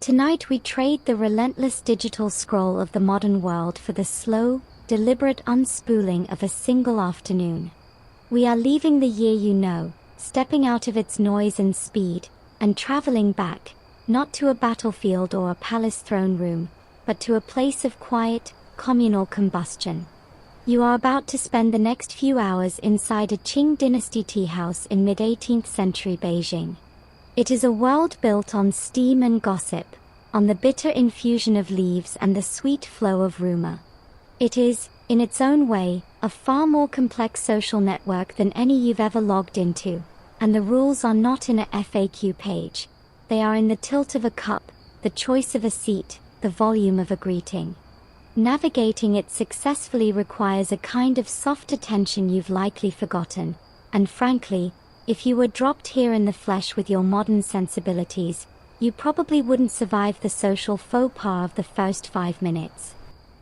Tonight we trade the relentless digital scroll of the modern world for the slow, deliberate unspooling of a single afternoon. We are leaving the year you know, stepping out of its noise and speed, and traveling back, not to a battlefield or a palace throne room, but to a place of quiet, communal combustion. You are about to spend the next few hours inside a Qing Dynasty teahouse in mid-18th century Beijing. It is a world built on steam and gossip, on the bitter infusion of leaves and the sweet flow of rumor. It is, in its own way, a far more complex social network than any you've ever logged into, and the rules are not in a FAQ page. They are in the tilt of a cup, the choice of a seat, the volume of a greeting. Navigating it successfully requires a kind of soft attention you've likely forgotten, and frankly, if you were dropped here in the flesh with your modern sensibilities, you probably wouldn't survive the social faux pas of the first 5 minutes.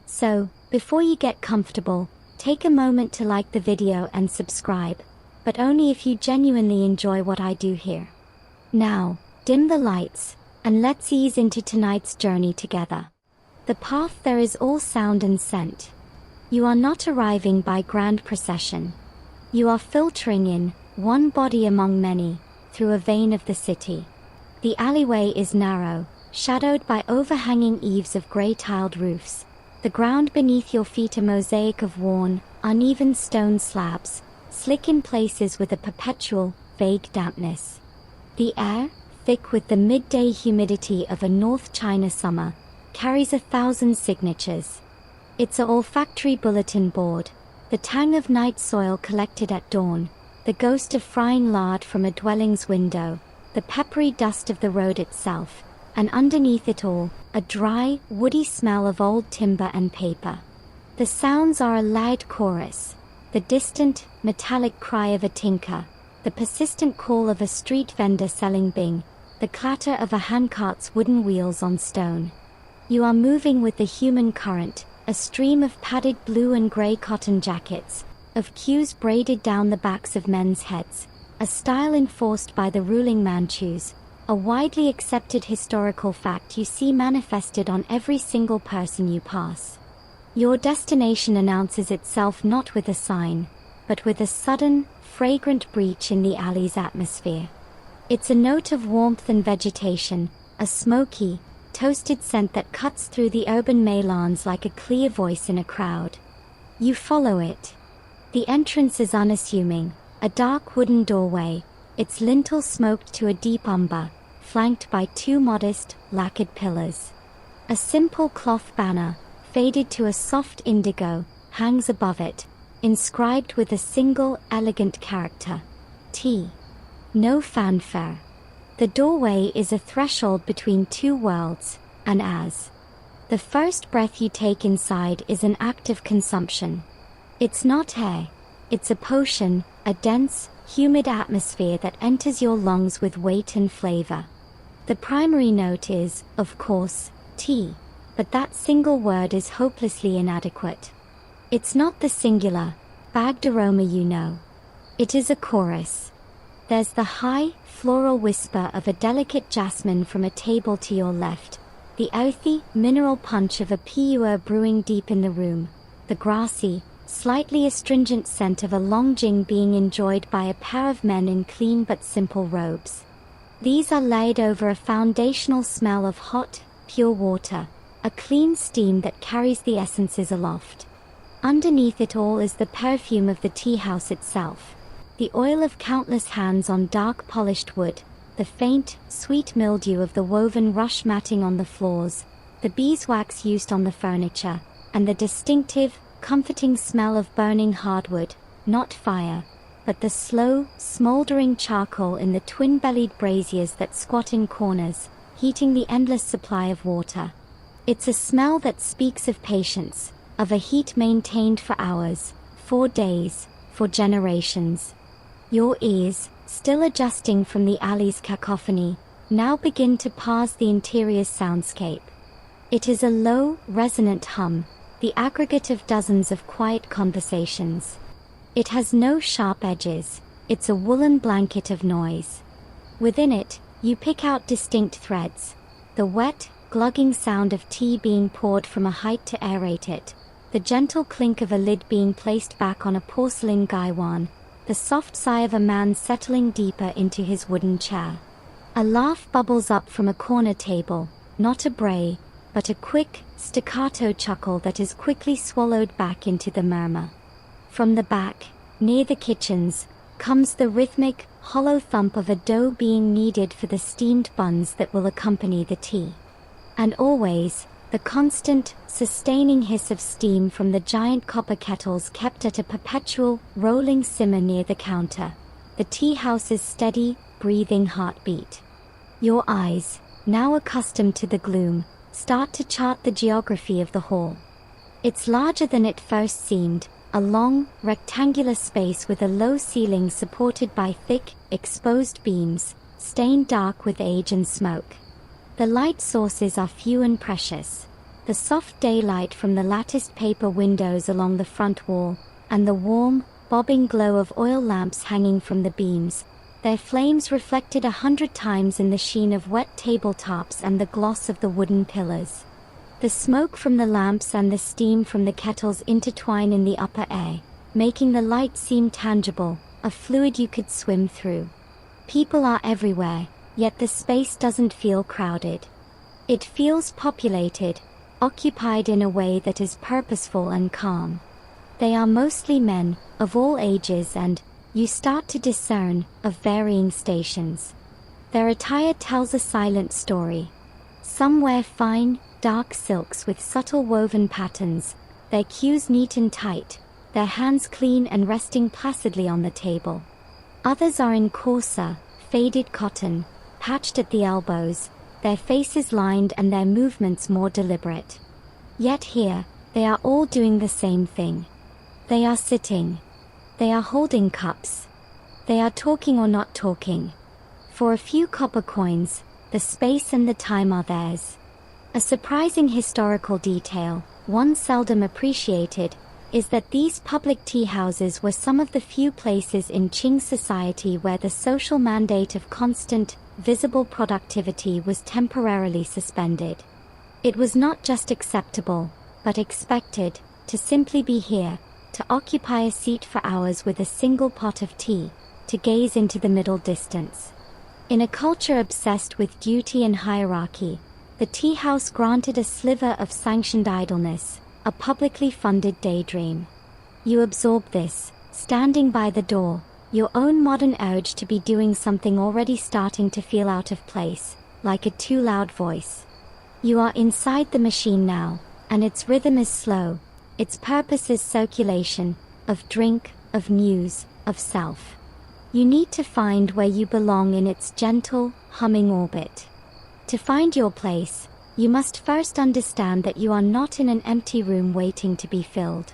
So, before you get comfortable, take a moment to like the video and subscribe, but only if you genuinely enjoy what I do here. Now, dim the lights, and let's ease into tonight's journey together. The path there is all sound and scent. You are not arriving by grand procession. You are filtering in, one body among many, through a vein of the city. The alleyway is narrow, shadowed by overhanging eaves of grey-tiled roofs. The ground beneath your feet a mosaic of worn, uneven stone slabs, slick in places with a perpetual, vague dampness. The air, thick with the midday humidity of a North China summer, carries 1,000 signatures. It's a olfactory bulletin board, the tang of night soil collected at dawn, the ghost of frying lard from a dwelling's window, the peppery dust of the road itself, and underneath it all, a dry, woody smell of old timber and paper. The sounds are a loud chorus, the distant, metallic cry of a tinker, the persistent call of a street vendor selling Bing, the clatter of a handcart's wooden wheels on stone. You are moving with the human current, a stream of padded blue and grey cotton jackets, of queues braided down the backs of men's heads, a style enforced by the ruling Manchus, a widely accepted historical fact you see manifested on every single person you pass. Your destination announces itself not with a sign, but with a sudden, fragrant breach in the alley's atmosphere. It's a note of warmth and vegetation, a smoky, toasted scent that cuts through the urban melons like a clear voice in a crowd. You follow it. The entrance is unassuming, a dark wooden doorway, its lintel smoked to a deep umber, flanked by 2 modest, lacquered pillars. A simple cloth banner, faded to a soft indigo, hangs above it, inscribed with a single, elegant character. T. No fanfare. The doorway is a threshold between 2 worlds, and as the first breath you take inside is an act of consumption. It's not air, it's a potion, a dense, humid atmosphere that enters your lungs with weight and flavor. The primary note is, of course, tea, but that single word is hopelessly inadequate. It's not the singular, bagged aroma you know. It is a chorus. There's the high, floral whisper of a delicate jasmine from a table to your left, the earthy, mineral punch of a pu'er brewing deep in the room, the grassy, slightly astringent scent of a longjing being enjoyed by a pair of men in clean but simple robes. These are laid over a foundational smell of hot, pure water, a clean steam that carries the essences aloft. Underneath it all is the perfume of the tea house itself, the oil of countless hands on dark polished wood, the faint, sweet mildew of the woven rush matting on the floors, the beeswax used on the furniture, and the distinctive, comforting smell of burning hardwood, not fire, but the slow, smoldering charcoal in the twin-bellied braziers that squat in corners, heating the endless supply of water. It's a smell that speaks of patience, of a heat maintained for hours, for days, for generations. Your ears, still adjusting from the alley's cacophony, now begin to parse the interior's soundscape. It is a low, resonant hum, the aggregate of dozens of quiet conversations. It has no sharp edges, it's a woolen blanket of noise. Within it, you pick out distinct threads, the wet, glugging sound of tea being poured from a height to aerate it, the gentle clink of a lid being placed back on a porcelain gaiwan, the soft sigh of a man settling deeper into his wooden chair. A laugh bubbles up from a corner table, not a bray, but a quick, staccato chuckle that is quickly swallowed back into the murmur. From the back, near the kitchens, comes the rhythmic, hollow thump of a dough being kneaded for the steamed buns that will accompany the tea. And always, the constant, sustaining hiss of steam from the giant copper kettles kept at a perpetual, rolling simmer near the counter, the tea house's steady, breathing heartbeat. Your eyes, now accustomed to the gloom, start to chart the geography of the hall. It's larger than it first seemed, a long, rectangular space with a low ceiling supported by thick, exposed beams, stained dark with age and smoke. The light sources are few and precious. The soft daylight from the latticed paper windows along the front wall, and the warm, bobbing glow of oil lamps hanging from the beams, their flames reflected 100 times in the sheen of wet tabletops and the gloss of the wooden pillars. The smoke from the lamps and the steam from the kettles intertwine in the upper air, making the light seem tangible, a fluid you could swim through. People are everywhere, yet the space doesn't feel crowded. It feels populated, occupied in a way that is purposeful and calm. They are mostly men, of all ages and, you start to discern, of varying stations. Their attire tells a silent story. Some wear fine, dark silks with subtle woven patterns, their queues neat and tight, their hands clean and resting placidly on the table. Others are in coarser, faded cotton, patched at the elbows, their faces lined and their movements more deliberate. Yet here, they are all doing the same thing. They are sitting. They are holding cups. They are talking or not talking. For a few copper coins, the space and the time are theirs. A surprising historical detail, one seldom appreciated, is that these public tea houses were some of the few places in Qing society where the social mandate of constant, visible productivity was temporarily suspended. It was not just acceptable, but expected, to simply be here, to occupy a seat for hours with a single pot of tea, to gaze into the middle distance. In a culture obsessed with duty and hierarchy, the tea house granted a sliver of sanctioned idleness, a publicly funded daydream. You absorb this, standing by the door, your own modern urge to be doing something already starting to feel out of place, like a too loud voice. You are inside the machine now, and its rhythm is slow, its purpose is circulation, of drink, of news, of self. You need to find where you belong in its gentle, humming orbit. To find your place, you must first understand that you are not in an empty room waiting to be filled.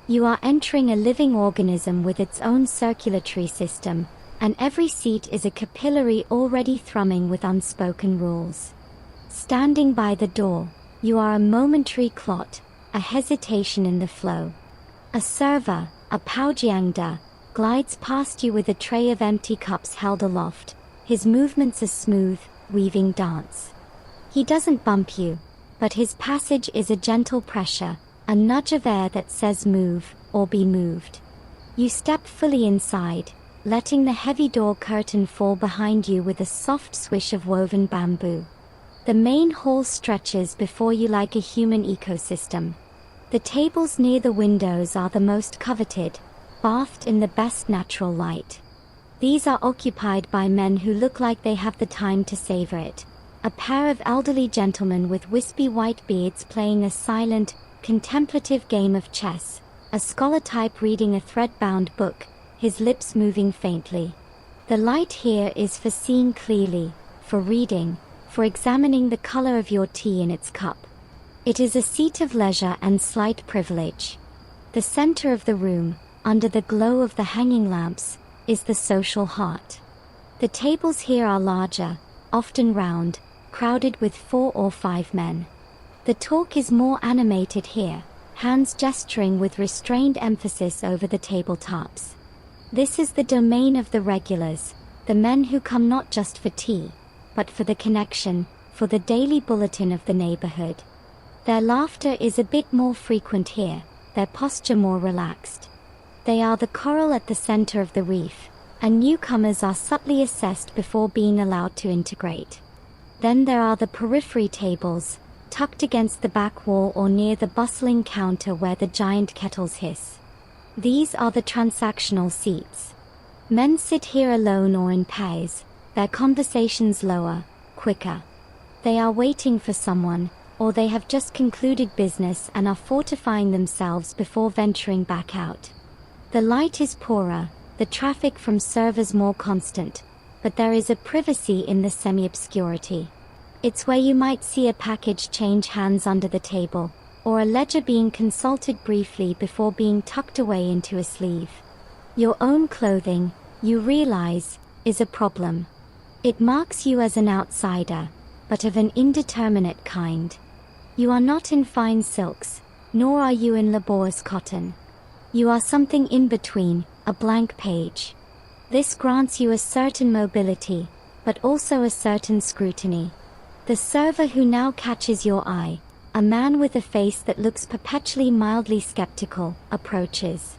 You are entering a living organism with its own circulatory system, and every seat is a capillary already thrumming with unspoken rules. Standing by the door, you are a momentary clot, a hesitation in the flow. A server, a paujiangda, glides past you with a tray of empty cups held aloft, his movements a smooth, weaving dance. He doesn't bump you, but his passage is a gentle pressure, a nudge of air that says move, or be moved. You step fully inside, letting the heavy door curtain fall behind you with a soft swish of woven bamboo. The main hall stretches before you like a human ecosystem. The tables near the windows are the most coveted, bathed in the best natural light. These are occupied by men who look like they have the time to savor it. A pair of elderly gentlemen with wispy white beards playing a silent, contemplative game of chess, a scholar type reading a thread-bound book, his lips moving faintly. The light here is for seeing clearly, for reading, for examining the color of your tea in its cup. It is a seat of leisure and slight privilege. The center of the room, under the glow of the hanging lamps, is the social heart. The tables here are larger, often round, crowded with 4 or 5 men. The talk is more animated here, hands gesturing with restrained emphasis over the tabletops. This is the domain of the regulars, the men who come not just for tea, but for the connection, for the daily bulletin of the neighborhood. Their laughter is a bit more frequent here, their posture more relaxed. They are the coral at the center of the reef, and newcomers are subtly assessed before being allowed to integrate. Then there are the periphery tables, tucked against the back wall or near the bustling counter where the giant kettles hiss. These are the transactional seats. Men sit here alone or in pairs, their conversations lower, quicker. They are waiting for someone, or they have just concluded business and are fortifying themselves before venturing back out. The light is poorer, the traffic from servers more constant, but there is a privacy in the semi-obscurity. It's where you might see a package change hands under the table, or a ledger being consulted briefly before being tucked away into a sleeve. Your own clothing, you realize, is a problem. It marks you as an outsider, but of an indeterminate kind. You are not in fine silks, nor are you in laborious cotton. You are something in between, a blank page. This grants you a certain mobility, but also a certain scrutiny. The server who now catches your eye, a man with a face that looks perpetually mildly skeptical, approaches.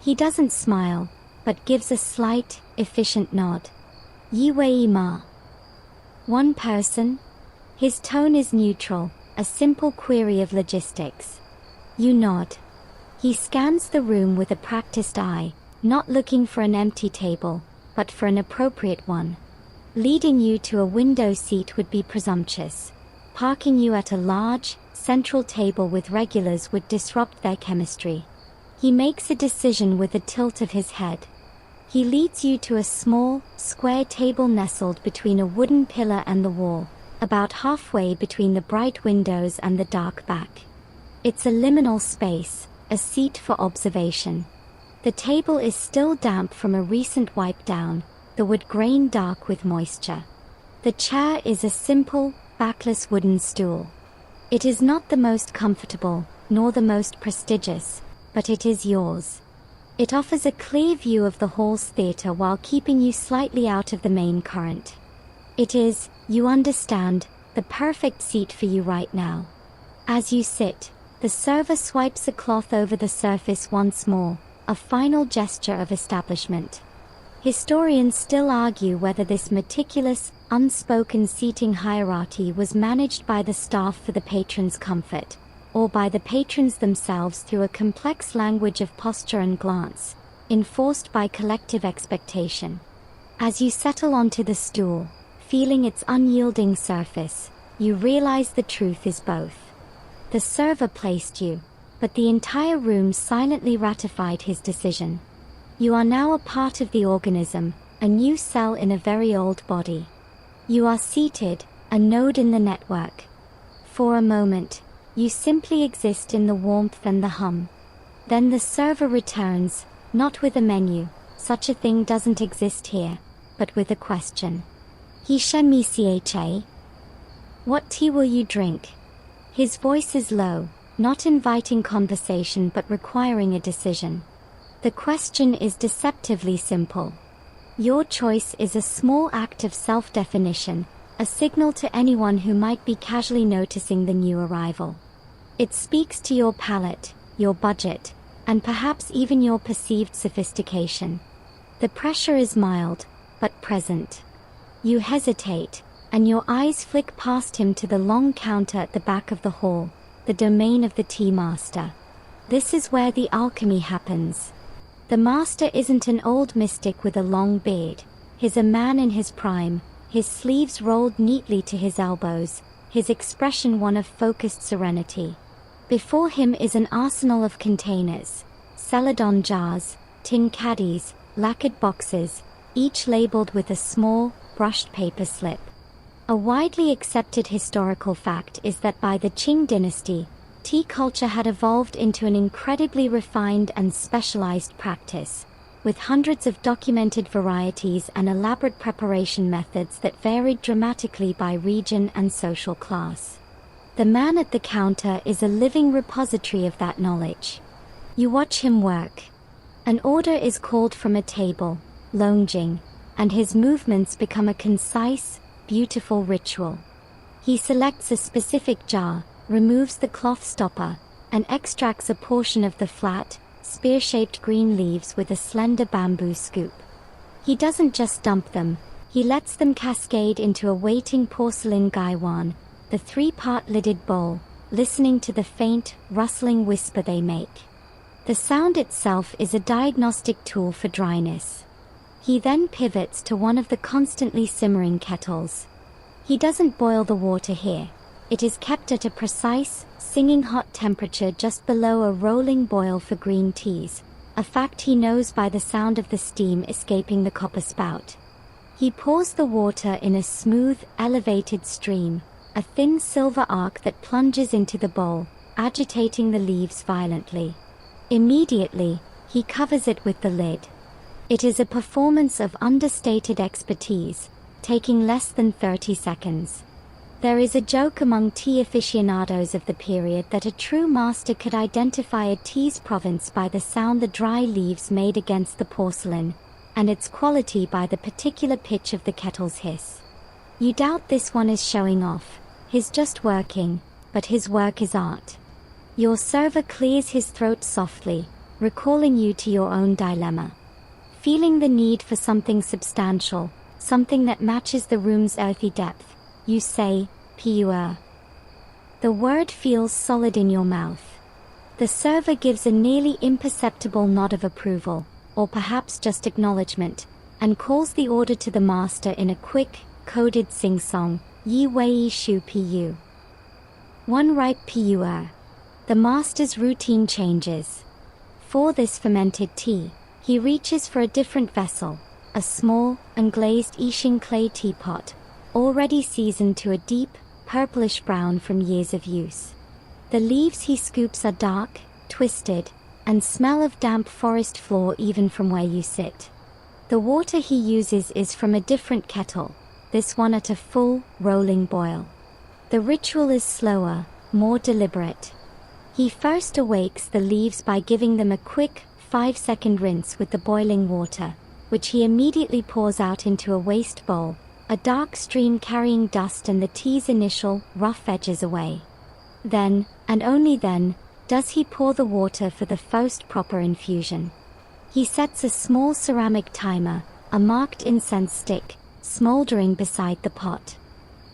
He doesn't smile, but gives a slight, efficient nod. Yi wei ma. One person? His tone is neutral, a simple query of logistics. You nod. He scans the room with a practiced eye, not looking for an empty table, but for an appropriate one. Leading you to a window seat would be presumptuous. Parking you at a large, central table with regulars would disrupt their chemistry. He makes a decision with a tilt of his head. He leads you to a small, square table nestled between a wooden pillar and the wall, about halfway between the bright windows and the dark back. It's a liminal space, a seat for observation. The table is still damp from a recent wipe down, the wood grain dark with moisture. The chair is a simple, backless wooden stool. It is not the most comfortable, nor the most prestigious, but it is yours. It offers a clear view of the hall's theater while keeping you slightly out of the main current. It is, you understand, the perfect seat for you right now. As you sit, the server swipes a cloth over the surface once more, a final gesture of establishment. Historians still argue whether this meticulous, unspoken seating hierarchy was managed by the staff for the patron's comfort, or by the patrons themselves through a complex language of posture and glance, enforced by collective expectation. As you settle onto the stool, feeling its unyielding surface, you realize the truth is both. The server placed you, but the entire room silently ratified his decision. You are now a part of the organism, a new cell in a very old body. You are seated, a node in the network. For a moment, you simply exist in the warmth and the hum. Then the server returns, not with a menu, such a thing doesn't exist here, but with a question. He shen mi cha? What tea will you drink? His voice is low, not inviting conversation but requiring a decision. The question is deceptively simple. Your choice is a small act of self-definition, a signal to anyone who might be casually noticing the new arrival. It speaks to your palate, your budget, and perhaps even your perceived sophistication. The pressure is mild, but present. You hesitate, and your eyes flick past him to the long counter at the back of the hall, the domain of the tea master. This is where the alchemy happens. The master isn't an old mystic with a long beard. He's a man in his prime, his sleeves rolled neatly to his elbows, his expression one of focused serenity. Before him is an arsenal of containers, celadon jars, tin caddies, lacquered boxes, each labeled with a small, brushed paper slip. A widely accepted historical fact is that by the Qing Dynasty, tea culture had evolved into an incredibly refined and specialized practice, with hundreds of documented varieties and elaborate preparation methods that varied dramatically by region and social class. The man at the counter is a living repository of that knowledge. You watch him work. An order is called from a table, longjing, and his movements become a concise, beautiful ritual. He selects a specific jar, removes the cloth stopper, and extracts a portion of the flat, spear-shaped green leaves with a slender bamboo scoop. He doesn't just dump them, he lets them cascade into a waiting porcelain gaiwan, the 3-part lidded bowl, listening to the faint, rustling whisper they make. The sound itself is a diagnostic tool for dryness. He then pivots to one of the constantly simmering kettles. He doesn't boil the water here. It is kept at a precise, singing hot temperature just below a rolling boil for green teas, a fact he knows by the sound of the steam escaping the copper spout. He pours the water in a smooth, elevated stream, a thin silver arc that plunges into the bowl, agitating the leaves violently. Immediately, he covers it with the lid. It is a performance of understated expertise, taking less than 30 seconds. There is a joke among tea aficionados of the period that a true master could identify a tea's province by the sound the dry leaves made against the porcelain, and its quality by the particular pitch of the kettle's hiss. You doubt this one is showing off. He's just working, but his work is art. Your server clears his throat softly, recalling you to your own dilemma. Feeling the need for something substantial, something that matches the room's earthy depth, you say, "Pure." The word feels solid in your mouth. The server gives a nearly imperceptible nod of approval, or perhaps just acknowledgement, and calls the order to the master in a quick, coded sing-song, "Yi wei shu pu." One ripe pure. The master's routine changes. For this fermented tea, he reaches for a different vessel, a small, unglazed Qing clay teapot, already seasoned to a deep, purplish brown from years of use. The leaves he scoops are dark, twisted, and smell of damp forest floor even from where you sit. The water he uses is from a different kettle, this one at a full, rolling boil. The ritual is slower, more deliberate. He first awakes the leaves by giving them a quick, 5-second rinse with the boiling water, which he immediately pours out into a waste bowl, a dark stream carrying dust and the tea's initial, rough edges away. Then, and only then, does he pour the water for the first proper infusion. He sets a small ceramic timer, a marked incense stick, smoldering beside the pot.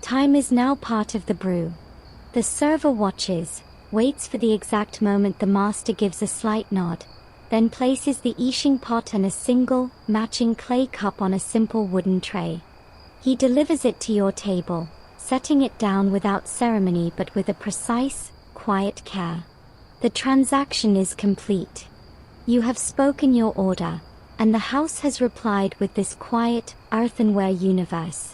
Time is now part of the brew. The server watches, waits for the exact moment the master gives a slight nod, then places the Qing pot and a single, matching clay cup on a simple wooden tray. He delivers it to your table, setting it down without ceremony but with a precise, quiet care. The transaction is complete. You have spoken your order, and the house has replied with this quiet, earthenware universe.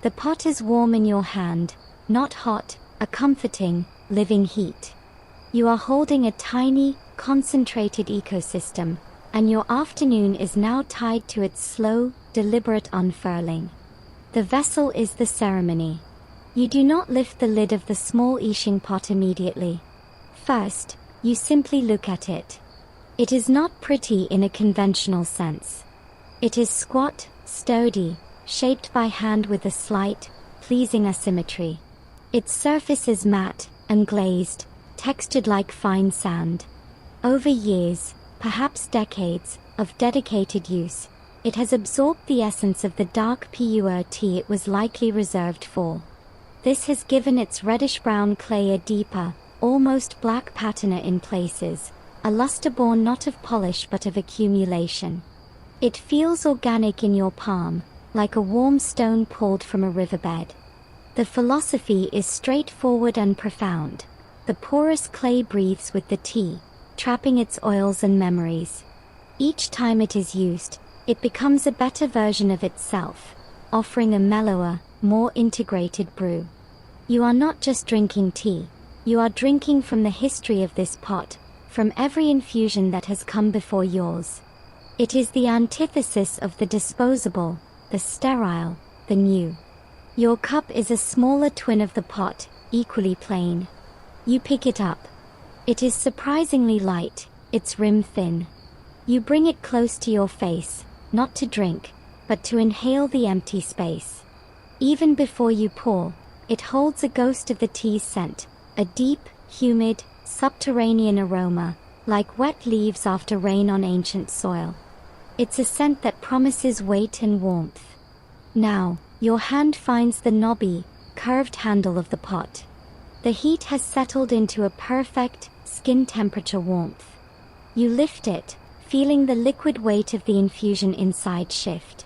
The pot is warm in your hand, not hot, a comforting, living heat. You are holding a tiny, concentrated ecosystem, and your afternoon is now tied to its slow, deliberate unfurling. The vessel is the ceremony. You do not lift the lid of the small Qing pot immediately. First, you simply look at it. It is not pretty in a conventional sense. It is squat, sturdy, shaped by hand with a slight, pleasing asymmetry. Its surface is matte, unglazed, textured like fine sand. Over years, perhaps decades, of dedicated use, it has absorbed the essence of the dark pure tea it was likely reserved for. This has given its reddish-brown clay a deeper, almost black patina in places, a luster born not of polish but of accumulation. It feels organic in your palm, like a warm stone pulled from a riverbed. The philosophy is straightforward and profound. The porous clay breathes with the tea, trapping its oils and memories. Each time it is used, it becomes a better version of itself, offering a mellower, more integrated brew. You are not just drinking tea, you are drinking from the history of this pot, from every infusion that has come before yours. It is the antithesis of the disposable, the sterile, the new. Your cup is a smaller twin of the pot, equally plain. You pick it up. It is surprisingly light, its rim thin. You bring it close to your face, not to drink, but to inhale the empty space. Even before you pour, It holds a ghost of the tea's scent, a deep, humid, subterranean aroma, like wet leaves after rain on ancient soil. It's a scent that promises weight and warmth. Now, your hand finds the knobby, curved handle of the pot. The heat has settled into a perfect, skin temperature warmth. You lift it, feeling the liquid weight of the infusion inside shift.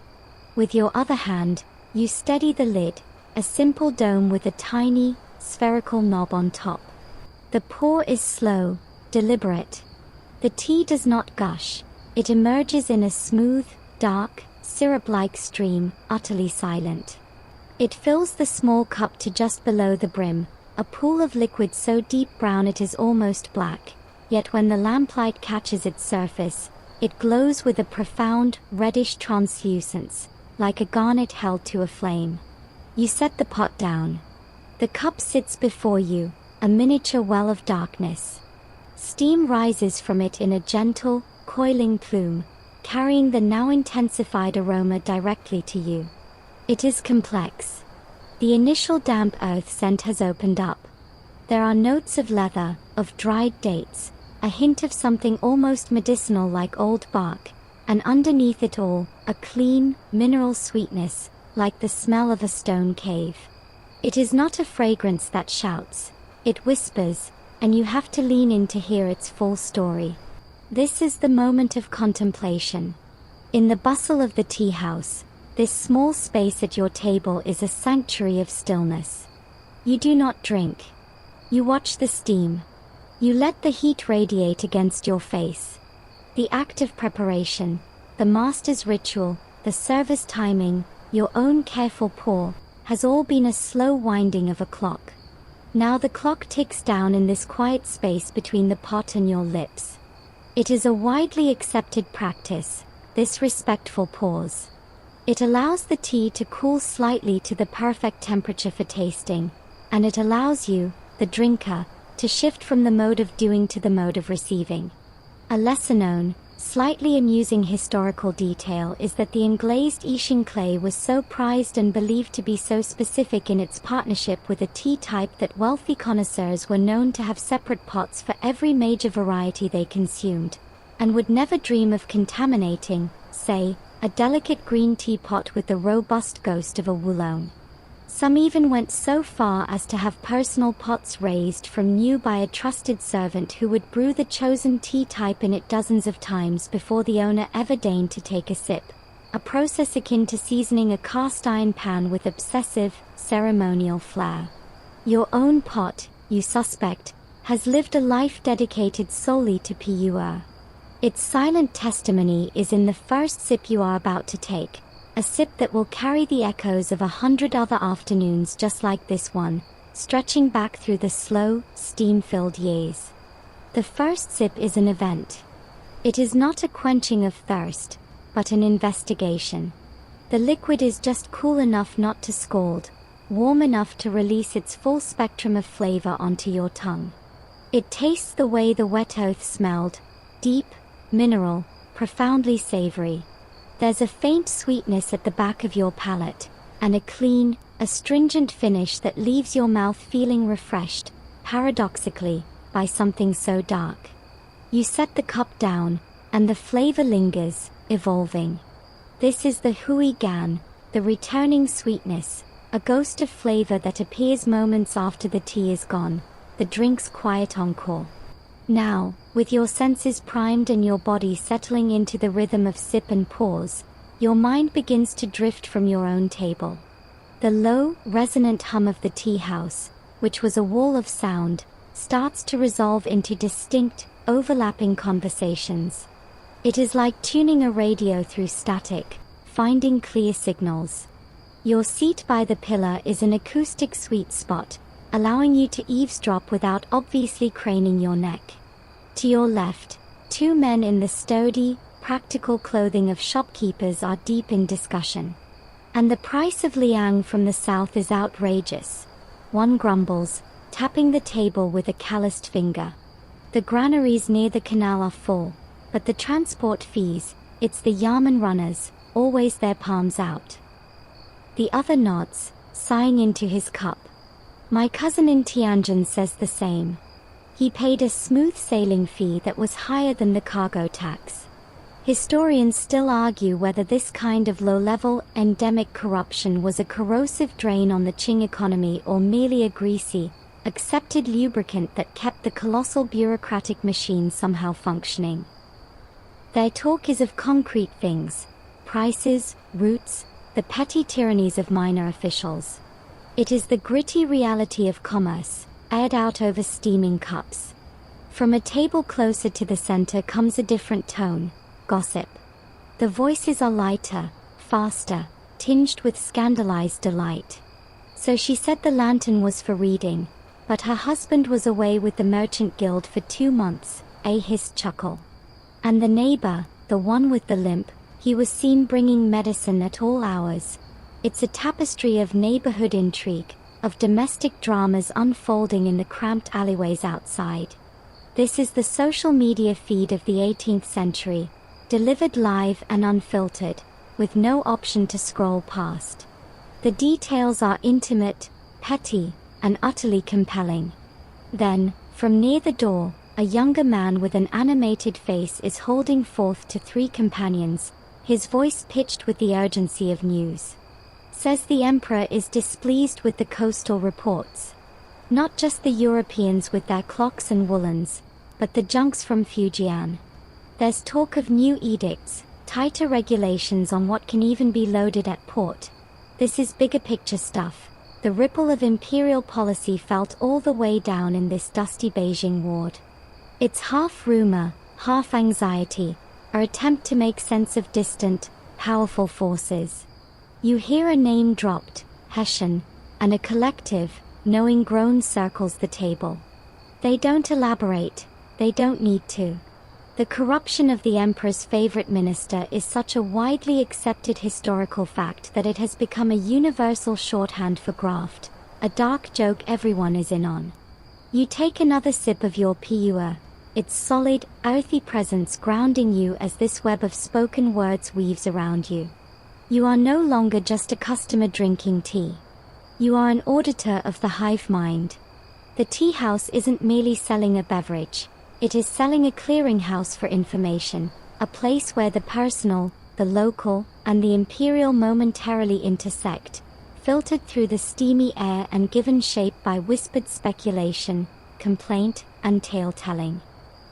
With your other hand, you steady the lid, a simple dome with a tiny, spherical knob on top. The pour is slow, deliberate. The tea does not gush. It emerges in a smooth, dark, syrup-like stream, utterly silent. It fills the small cup to just below the brim, a pool of liquid so deep brown it is almost black, yet when the lamplight catches its surface, it glows with a profound, reddish translucence, like a garnet held to a flame. You set the pot down. The cup sits before you, a miniature well of darkness. Steam rises from it in a gentle, coiling plume, carrying the now intensified aroma directly to you. It is complex. The initial damp earth scent has opened up. There are notes of leather, of dried dates, a hint of something almost medicinal like old bark, and underneath it all, a clean, mineral sweetness, like the smell of a stone cave. It is not a fragrance that shouts. It whispers, and you have to lean in to hear its full story. This is the moment of contemplation. In the bustle of the tea house, this small space at your table is a sanctuary of stillness. You do not drink. You watch the steam. You let the heat radiate against your face. The act of preparation, the master's ritual, the service timing, your own careful pour, has all been a slow winding of a clock. Now the clock ticks down in this quiet space between the pot and your lips. It is a widely accepted practice, this respectful pause. It allows the tea to cool slightly to the perfect temperature for tasting, and it allows you, the drinker, to shift from the mode of doing to the mode of receiving. A lesser-known, slightly amusing historical detail is that the englazed Qing clay was so prized and believed to be so specific in its partnership with a tea type that wealthy connoisseurs were known to have separate pots for every major variety they consumed, and would never dream of contaminating, say, a delicate green tea pot with the robust ghost of a Wulong. Some even went so far as to have personal pots raised from new by a trusted servant who would brew the chosen tea type in it dozens of times before the owner ever deigned to take a sip, a process akin to seasoning a cast iron pan with obsessive, ceremonial flair. Your own pot, you suspect, has lived a life dedicated solely to pu'er. Its silent testimony is in the first sip you are about to take, a sip that will carry the echoes of 100 other afternoons just like this one, stretching back through the slow, steam-filled years. The first sip is an event. It is not a quenching of thirst, but an investigation. The liquid is just cool enough not to scald, warm enough to release its full spectrum of flavor onto your tongue. It tastes the way the wet earth smelled, deep, mineral, profoundly savory. There's a faint sweetness at the back of your palate, and a clean, astringent finish that leaves your mouth feeling refreshed, paradoxically, by something so dark. You set the cup down, and the flavor lingers, evolving. This is the hui gan, the returning sweetness, a ghost of flavor that appears moments after the tea is gone, the drink's quiet encore. Now, with your senses primed and your body settling into the rhythm of sip and pause, your mind begins to drift from your own table. The low, resonant hum of the tea house, which was a wall of sound, starts to resolve into distinct, overlapping conversations. It is like tuning a radio through static, finding clear signals. Your seat by the pillar is an acoustic sweet spot, allowing you to eavesdrop without obviously craning your neck. To your left, two men in the sturdy, practical clothing of shopkeepers are deep in discussion. And the price of liang from the south is outrageous. One grumbles, tapping the table with a calloused finger. The granaries near the canal are full, but the transport fees, it's the yamen runners, always their palms out. The other nods, sighing into his cup. My cousin in Tianjin says the same. He paid a smooth sailing fee that was higher than the cargo tax. Historians still argue whether this kind of low-level, endemic corruption was a corrosive drain on the Qing economy or merely a greasy, accepted lubricant that kept the colossal bureaucratic machine somehow functioning. Their talk is of concrete things: prices, routes, the petty tyrannies of minor officials. It is the gritty reality of commerce, aired out over steaming cups. From a table closer to the center comes a different tone: gossip. The voices are lighter, faster, tinged with scandalized delight. So she said the lantern was for reading, but her husband was away with the Merchant Guild for 2 months, a hissed chuckle. And the neighbor, the one with the limp, he was seen bringing medicine at all hours. It's a tapestry of neighborhood intrigue, of domestic dramas unfolding in the cramped alleyways outside. This is the social media feed of the 18th century, delivered live and unfiltered, with no option to scroll past. The details are intimate, petty, and utterly compelling. Then, from near the door, a younger man with an animated face is holding forth to 3 companions, his voice pitched with the urgency of news. Says the emperor is displeased with the coastal reports. Not just the Europeans with their clocks and woolens, but the junks from Fujian. There's talk of new edicts, tighter regulations on what can even be loaded at port. This is bigger picture stuff. The ripple of imperial policy felt all the way down in this dusty Beijing ward. It's half rumor, half anxiety, our attempt to make sense of distant, powerful forces. You hear a name dropped, Hessian, and a collective, knowing groan circles the table. They don't elaborate, they don't need to. The corruption of the emperor's favorite minister is such a widely accepted historical fact that it has become a universal shorthand for graft, a dark joke everyone is in on. You take another sip of your pu'er, its solid, earthy presence grounding you as this web of spoken words weaves around you. You are no longer just a customer drinking tea. You are an auditor of the hive mind. The tea house isn't merely selling a beverage. It is selling a clearinghouse for information, a place where the personal, the local, and the imperial momentarily intersect, filtered through the steamy air and given shape by whispered speculation, complaint, and tale-telling.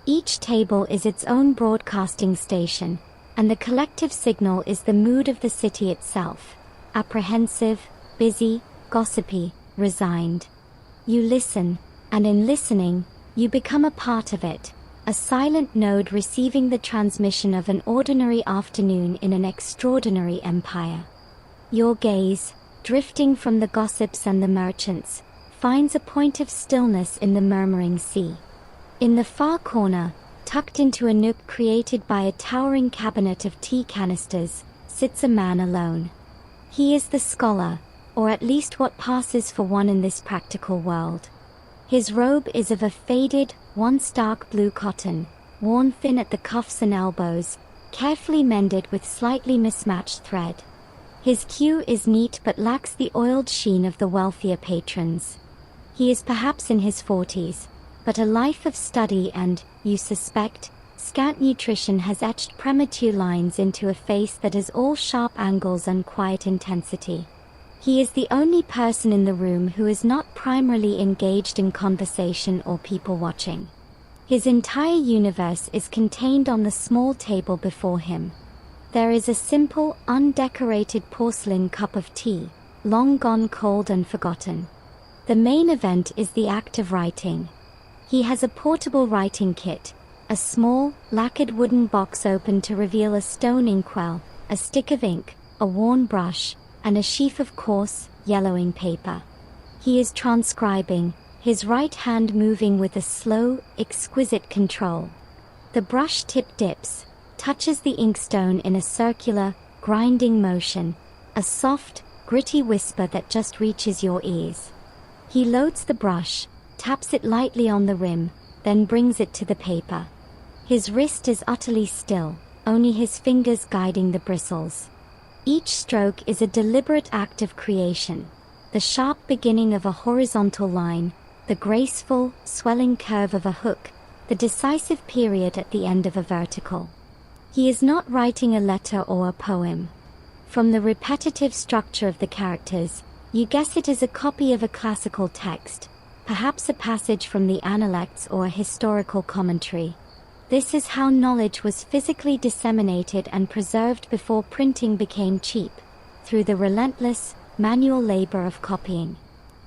Each table is its own broadcasting station, and the collective signal is the mood of the city itself: apprehensive, busy, gossipy, resigned. You listen, and in listening, you become a part of it, a silent node receiving the transmission of an ordinary afternoon in an extraordinary empire. Your gaze, drifting from the gossips and the merchants, finds a point of stillness in the murmuring sea. In the far corner, tucked into a nook created by a towering cabinet of tea canisters, sits a man alone. He is the scholar, or at least what passes for one in this practical world. His robe is of a faded, once dark blue cotton, worn thin at the cuffs and elbows, carefully mended with slightly mismatched thread. His queue is neat but lacks the oiled sheen of the wealthier patrons. He is perhaps in his 40s, but a life of study and, you suspect, scant nutrition has etched premature lines into a face that is all sharp angles and quiet intensity. He is the only person in the room who is not primarily engaged in conversation or people watching. His entire universe is contained on the small table before him. There is a simple, undecorated porcelain cup of tea, long gone cold and forgotten. The main event is the act of writing. He has a portable writing kit, a small, lacquered wooden box open to reveal a stone inkwell, a stick of ink, a worn brush, and a sheaf of coarse, yellowing paper. He is transcribing, his right hand moving with a slow, exquisite control. The brush tip dips, touches the inkstone in a circular, grinding motion, a soft, gritty whisper that just reaches your ears. He loads the brush, taps it lightly on the rim, then brings it to the paper. His wrist is utterly still, only his fingers guiding the bristles. Each stroke is a deliberate act of creation. the sharp beginning of a horizontal line, the graceful, swelling curve of a hook, the decisive period at the end of a vertical. He is not writing a letter or a poem. From the repetitive structure of the characters, you guess it is a copy of a classical text, perhaps a passage from the Analects or a historical commentary. This is how knowledge was physically disseminated and preserved before printing became cheap, through the relentless, manual labor of copying.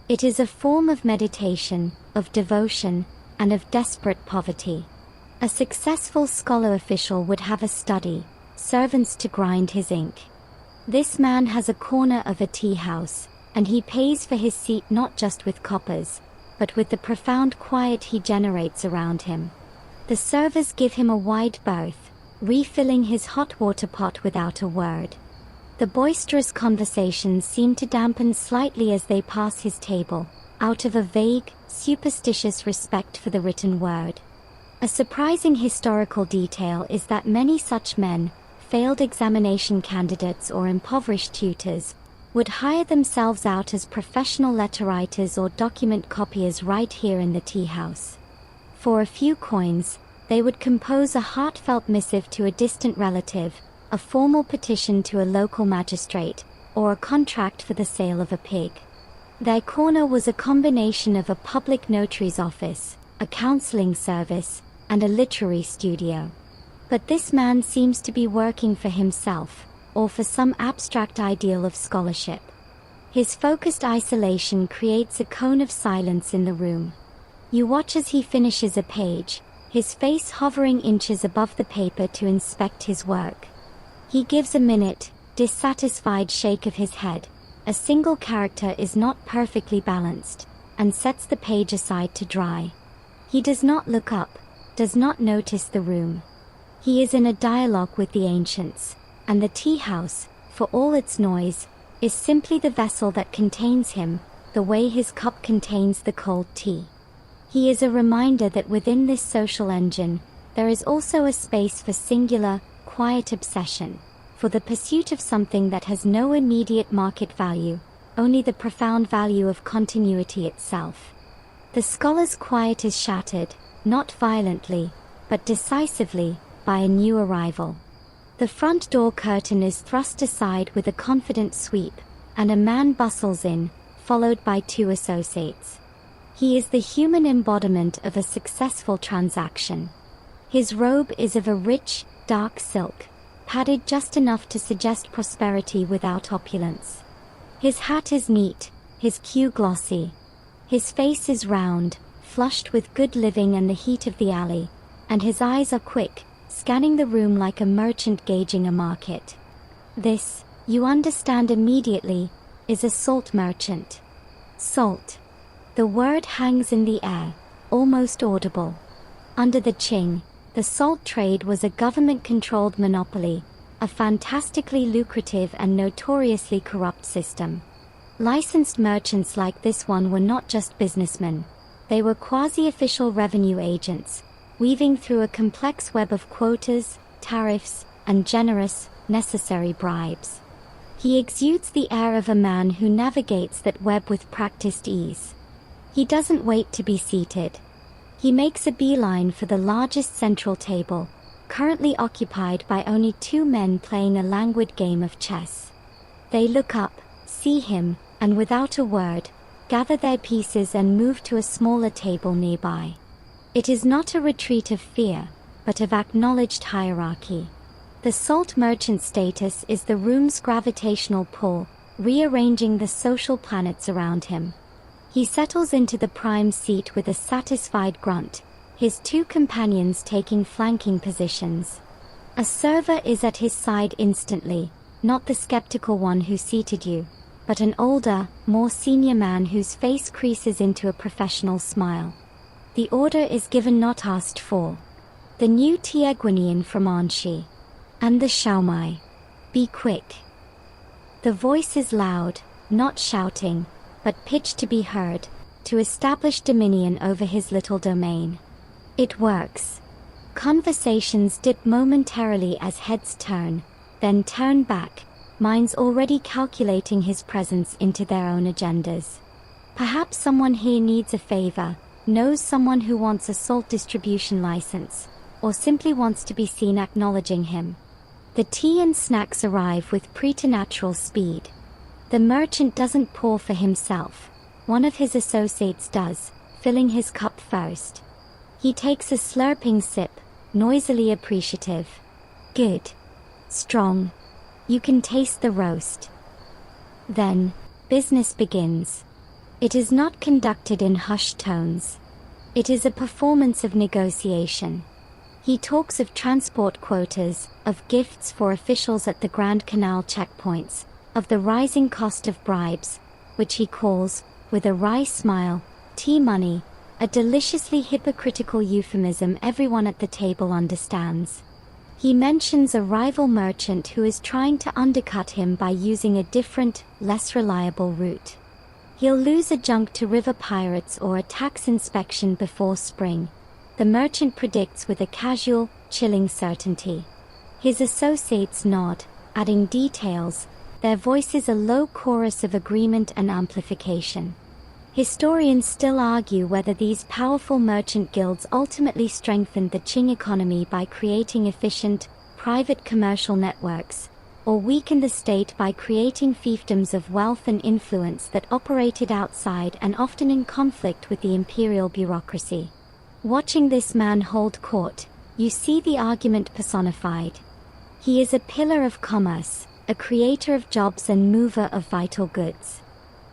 It is a form of meditation, of devotion, and of desperate poverty. A successful scholar official would have a study, servants to grind his ink. This man has a corner of a tea house, and he pays for his seat not just with coppers, but with the profound quiet he generates around him. The servers give him a wide berth, refilling his hot water pot without a word. The boisterous conversations seem to dampen slightly as they pass his table, out of a vague, superstitious respect for the written word. A surprising historical detail is that many such men, failed examination candidates or impoverished tutors, would hire themselves out as professional letter writers or document copiers right here in the tea house. For a few coins, they would compose a heartfelt missive to a distant relative, a formal petition to a local magistrate, or a contract for the sale of a pig. Their corner was a combination of a public notary's office, a counseling service, and a literary studio. But this man seems to be working for himself, or for some abstract ideal of scholarship. His focused isolation creates a cone of silence in the room. You watch as he finishes a page, his face hovering inches above the paper to inspect his work. He gives a minute, dissatisfied shake of his head. A single character is not perfectly balanced, and sets the page aside to dry. He does not look up, does not notice the room. He is in a dialogue with the ancients, and the tea house, for all its noise, is simply the vessel that contains him, the way his cup contains the cold tea. He is a reminder that within this social engine, there is also a space for singular, quiet obsession, for the pursuit of something that has no immediate market value, only the profound value of continuity itself. The scholar's quiet is shattered, not violently, but decisively, by a new arrival. The front door curtain is thrust aside with a confident sweep, and a man bustles in, followed by two associates. He is the human embodiment of a successful transaction. His robe is of a rich, dark silk, padded just enough to suggest prosperity without opulence. His hat is neat, his queue glossy. His face is round, flushed with good living and the heat of the alley, and his eyes are quick, scanning the room like a merchant gauging a market. This, you understand immediately, is a salt merchant. Salt. The word hangs in the air, almost audible. Under the Qing, the salt trade was a government-controlled monopoly, a fantastically lucrative and notoriously corrupt system. Licensed merchants like this one were not just businessmen. They were quasi-official revenue agents, weaving through a complex web of quotas, tariffs, and generous, necessary bribes. He exudes the air of a man who navigates that web with practiced ease. He doesn't wait to be seated. He makes a beeline for the largest central table, currently occupied by only two men playing a languid game of chess. They look up, see him, and without a word, gather their pieces and move to a smaller table nearby. It is not a retreat of fear, but of acknowledged hierarchy. The salt merchant status is the room's gravitational pull, rearranging the social planets around him. He settles into the prime seat with a satisfied grunt, his two companions taking flanking positions. A server is at his side instantly, not the skeptical one who seated you, but an older, more senior man whose face creases into a professional smile. The order is given, not asked for. The new Tieguinian from Anshi. And the Xiaomai. Be quick. The voice is loud, not shouting, but pitched to be heard, to establish dominion over his little domain. It works. Conversations dip momentarily as heads turn, then turn back, minds already calculating his presence into their own agendas. Perhaps someone here needs a favor, knows someone who wants a salt distribution license, or simply wants to be seen acknowledging him. The tea and snacks arrive with preternatural speed. The merchant doesn't pour for himself. One of his associates does, filling his cup first. He takes a slurping sip, noisily appreciative. Good. Strong. You can taste the roast. Then, business begins. It is not conducted in hushed tones. It is a performance of negotiation. He talks of transport quotas, of gifts for officials at the Grand Canal checkpoints, of the rising cost of bribes, which he calls, with a wry smile, tea money, a deliciously hypocritical euphemism everyone at the table understands. He mentions a rival merchant who is trying to undercut him by using a different, less reliable route. He'll lose a junk to river pirates or a tax inspection before spring, the merchant predicts with a casual, chilling certainty. His associates nod, adding details, their voices a low chorus of agreement and amplification. Historians still argue whether these powerful merchant guilds ultimately strengthened the Qing economy by creating efficient, private commercial networks, or weakened the state by creating fiefdoms of wealth and influence that operated outside and often in conflict with the imperial bureaucracy. Watching this man hold court, you see the argument personified. He is a pillar of commerce, a creator of jobs and mover of vital goods.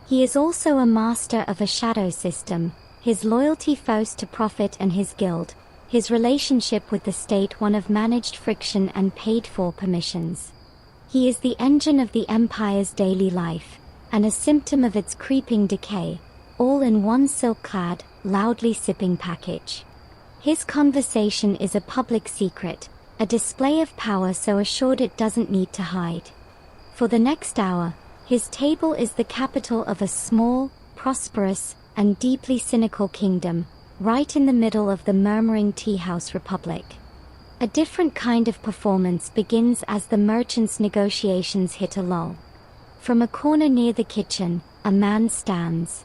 He is also a master of a shadow system, his loyalty first to profit and his guild, his relationship with the state one of managed friction and paid-for permissions. He is the engine of the empire's daily life, and a symptom of its creeping decay, all in one silk-clad, loudly sipping package. His conversation is a public secret, a display of power so assured it doesn't need to hide. For the next hour, his table is the capital of a small, prosperous, and deeply cynical kingdom, right in the middle of the murmuring teahouse republic. A different kind of performance begins as the merchants' negotiations hit a lull. From a corner near the kitchen, a man stands.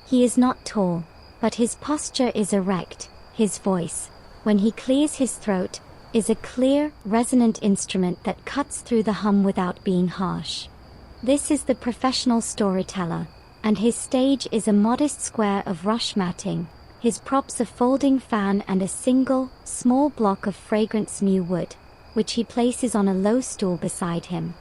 He is not tall, but his posture is erect. His voice, when he clears his throat, is a clear, resonant instrument that cuts through the hum without being harsh. This is the professional storyteller, and his stage is a modest square of rush matting, his props a folding fan and a single, small block of fragrant smew wood, which he places on a low stool beside him.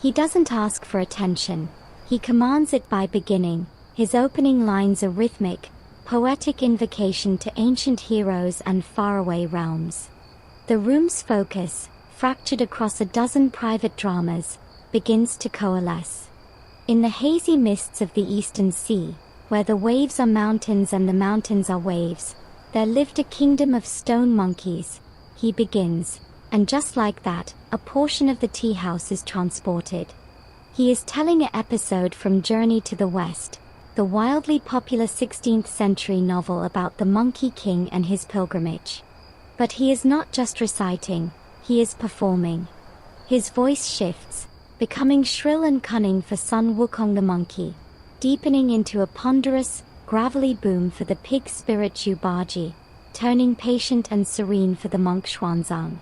He doesn't ask for attention, he commands it by beginning, his opening lines a rhythmic, poetic invocation to ancient heroes and faraway realms. The room's focus, fractured across a dozen private dramas, begins to coalesce. In the hazy mists of the eastern sea, where the waves are mountains and the mountains are waves, there lived a kingdom of stone monkeys, he begins, and just like that, a portion of the tea house is transported. He is telling an episode from Journey to the West, the wildly popular 16th century novel about the Monkey King and his pilgrimage. But he is not just reciting, he is performing. His voice shifts, becoming shrill and cunning for Sun Wukong the monkey, deepening into a ponderous, gravelly boom for the pig spirit Jubaji, turning patient and serene for the monk Xuanzang.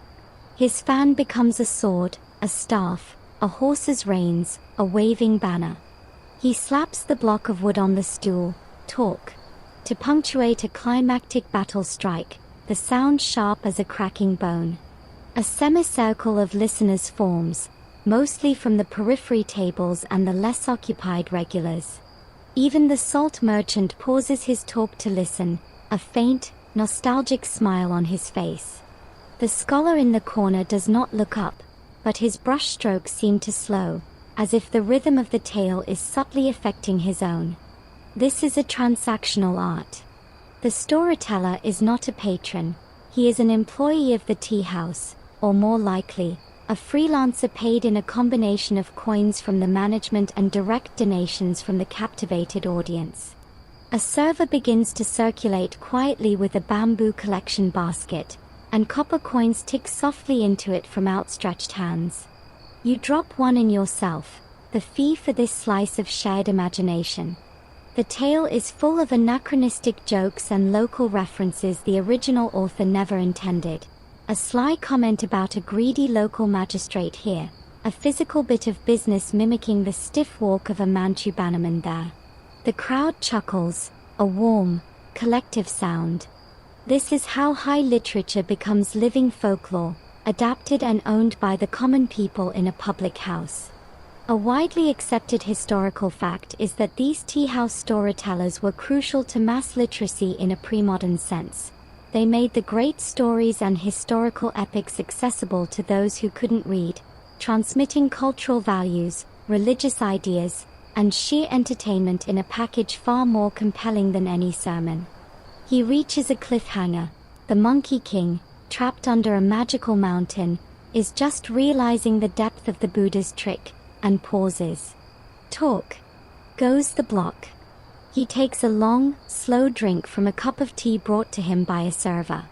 His fan becomes a sword, a staff, a horse's reins, a waving banner. He slaps the block of wood on the stool, talk, to punctuate a climactic battle strike, the sound sharp as a cracking bone. A semicircle of listeners forms, mostly from the periphery tables and the less occupied regulars. Even the salt merchant pauses his talk to listen, a faint, nostalgic smile on his face. The scholar in the corner does not look up, but his brushstrokes seem to slow, as if the rhythm of the tale is subtly affecting his own. This is a transactional art. The storyteller is not a patron, he is an employee of the tea house, or more likely, a freelancer paid in a combination of coins from the management and direct donations from the captivated audience. A server begins to circulate quietly with a bamboo collection basket, and copper coins tick softly into it from outstretched hands. You drop one in yourself, the fee for this slice of shared imagination. The tale is full of anachronistic jokes and local references the original author never intended. A sly comment about a greedy local magistrate here, a physical bit of business mimicking the stiff walk of a Manchu bannerman there. The crowd chuckles, a warm, collective sound. This is how high literature becomes living folklore, adapted and owned by the common people in a public house. A widely accepted historical fact is that these tea house storytellers were crucial to mass literacy in a pre-modern sense. They made the great stories and historical epics accessible to those who couldn't read, transmitting cultural values, religious ideas, and sheer entertainment in a package far more compelling than any sermon. He reaches a cliffhanger. The Monkey King, trapped under a magical mountain, is just realizing the depth of the Buddha's trick, and pauses. Talk. Goes the block. He takes a long, slow drink from a cup of tea brought to him by a server.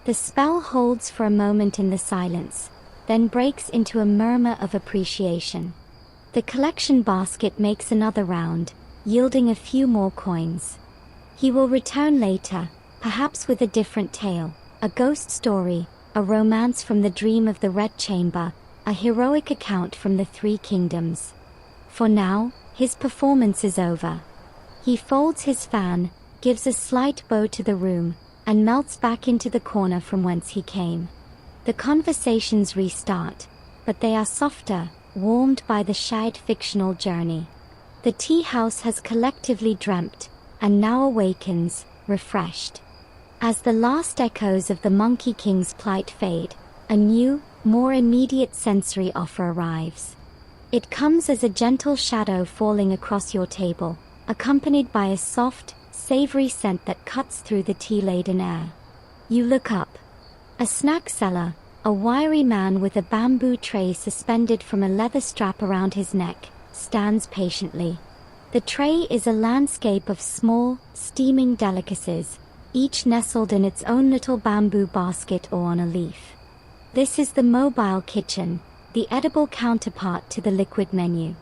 The spell holds for a moment in the silence, then breaks into a murmur of appreciation. The collection basket makes another round, yielding a few more coins. He will return later, perhaps with a different tale, a ghost story, a romance from the dream of the Red Chamber, a heroic account from the Three Kingdoms. For now, his performance is over. He folds his fan, gives a slight bow to the room, and melts back into the corner from whence he came. The conversations restart, but they are softer, warmed by the shared fictional journey. The tea house has collectively dreamt, and now awakens, refreshed. As the last echoes of the Monkey King's plight fade, a new, more immediate sensory offer arrives. It comes as a gentle shadow falling across your table, accompanied by a soft, savory scent that cuts through the tea-laden air. You look up. A snack seller, a wiry man with a bamboo tray suspended from a leather strap around his neck, stands patiently. The tray is a landscape of small, steaming delicacies, each nestled in its own little bamboo basket or on a leaf. This is the mobile kitchen, the edible counterpart to the liquid menu.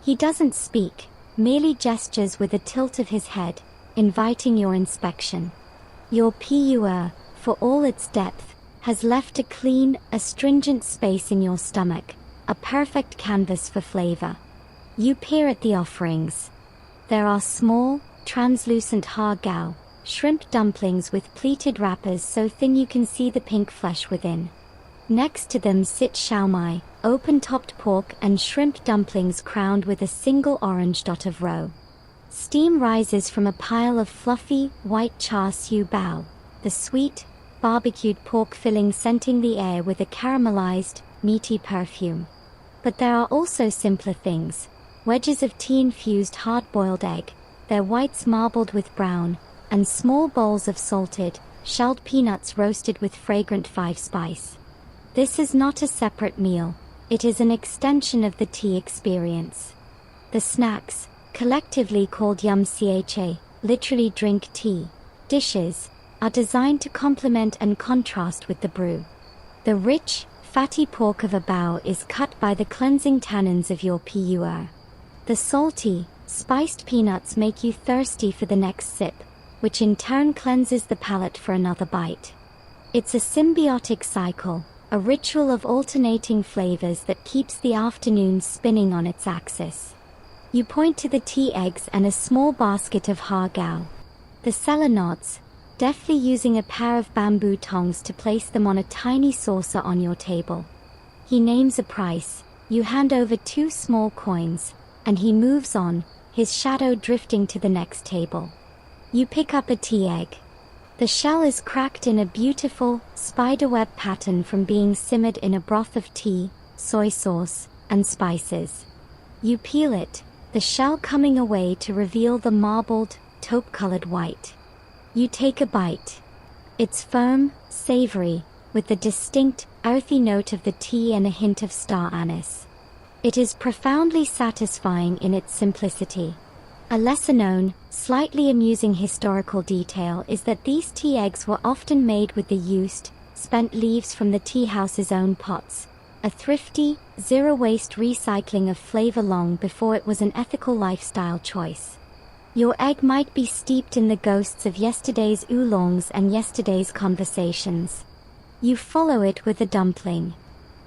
He doesn't speak, merely gestures with a tilt of his head, inviting your inspection. Your pu'er, for all its depth, has left a clean, astringent space in your stomach, a perfect canvas for flavor. You peer at the offerings. There are small, translucent har-gow, shrimp dumplings with pleated wrappers so thin you can see the pink flesh within. Next to them sit siomai, open-topped pork and shrimp dumplings crowned with a single orange dot of roe. Steam rises from a pile of fluffy, white char siu bao, the sweet, barbecued pork filling scenting the air with a caramelized, meaty perfume. But there are also simpler things. Wedges of tea-infused hard-boiled egg, their whites marbled with brown, and small bowls of salted, shelled peanuts roasted with fragrant five-spice. This is not a separate meal, it is an extension of the tea experience. The snacks, collectively called yum cha, literally drink tea, dishes, are designed to complement and contrast with the brew. The rich, fatty pork of a bao is cut by the cleansing tannins of your pu'er. The salty, spiced peanuts make you thirsty for the next sip, which in turn cleanses the palate for another bite. It's a symbiotic cycle, a ritual of alternating flavors that keeps the afternoon spinning on its axis. You point to the tea eggs and a small basket of har-gow. The seller nods, deftly using a pair of bamboo tongs to place them on a tiny saucer on your table. He names a price, you hand over 2 small coins, and he moves on, his shadow drifting to the next table. You pick up a tea egg. The shell is cracked in a beautiful, spiderweb pattern from being simmered in a broth of tea, soy sauce, and spices. You peel it, the shell coming away to reveal the marbled, taupe-colored white. You take a bite. It's firm, savory, with the distinct, earthy note of the tea and a hint of star anise. It is profoundly satisfying in its simplicity. A lesser-known, slightly amusing historical detail is that these tea eggs were often made with the used, spent leaves from the tea house's own pots, a thrifty, zero-waste recycling of flavor long before it was an ethical lifestyle choice. Your egg might be steeped in the ghosts of yesterday's oolongs and yesterday's conversations. You follow it with a dumpling.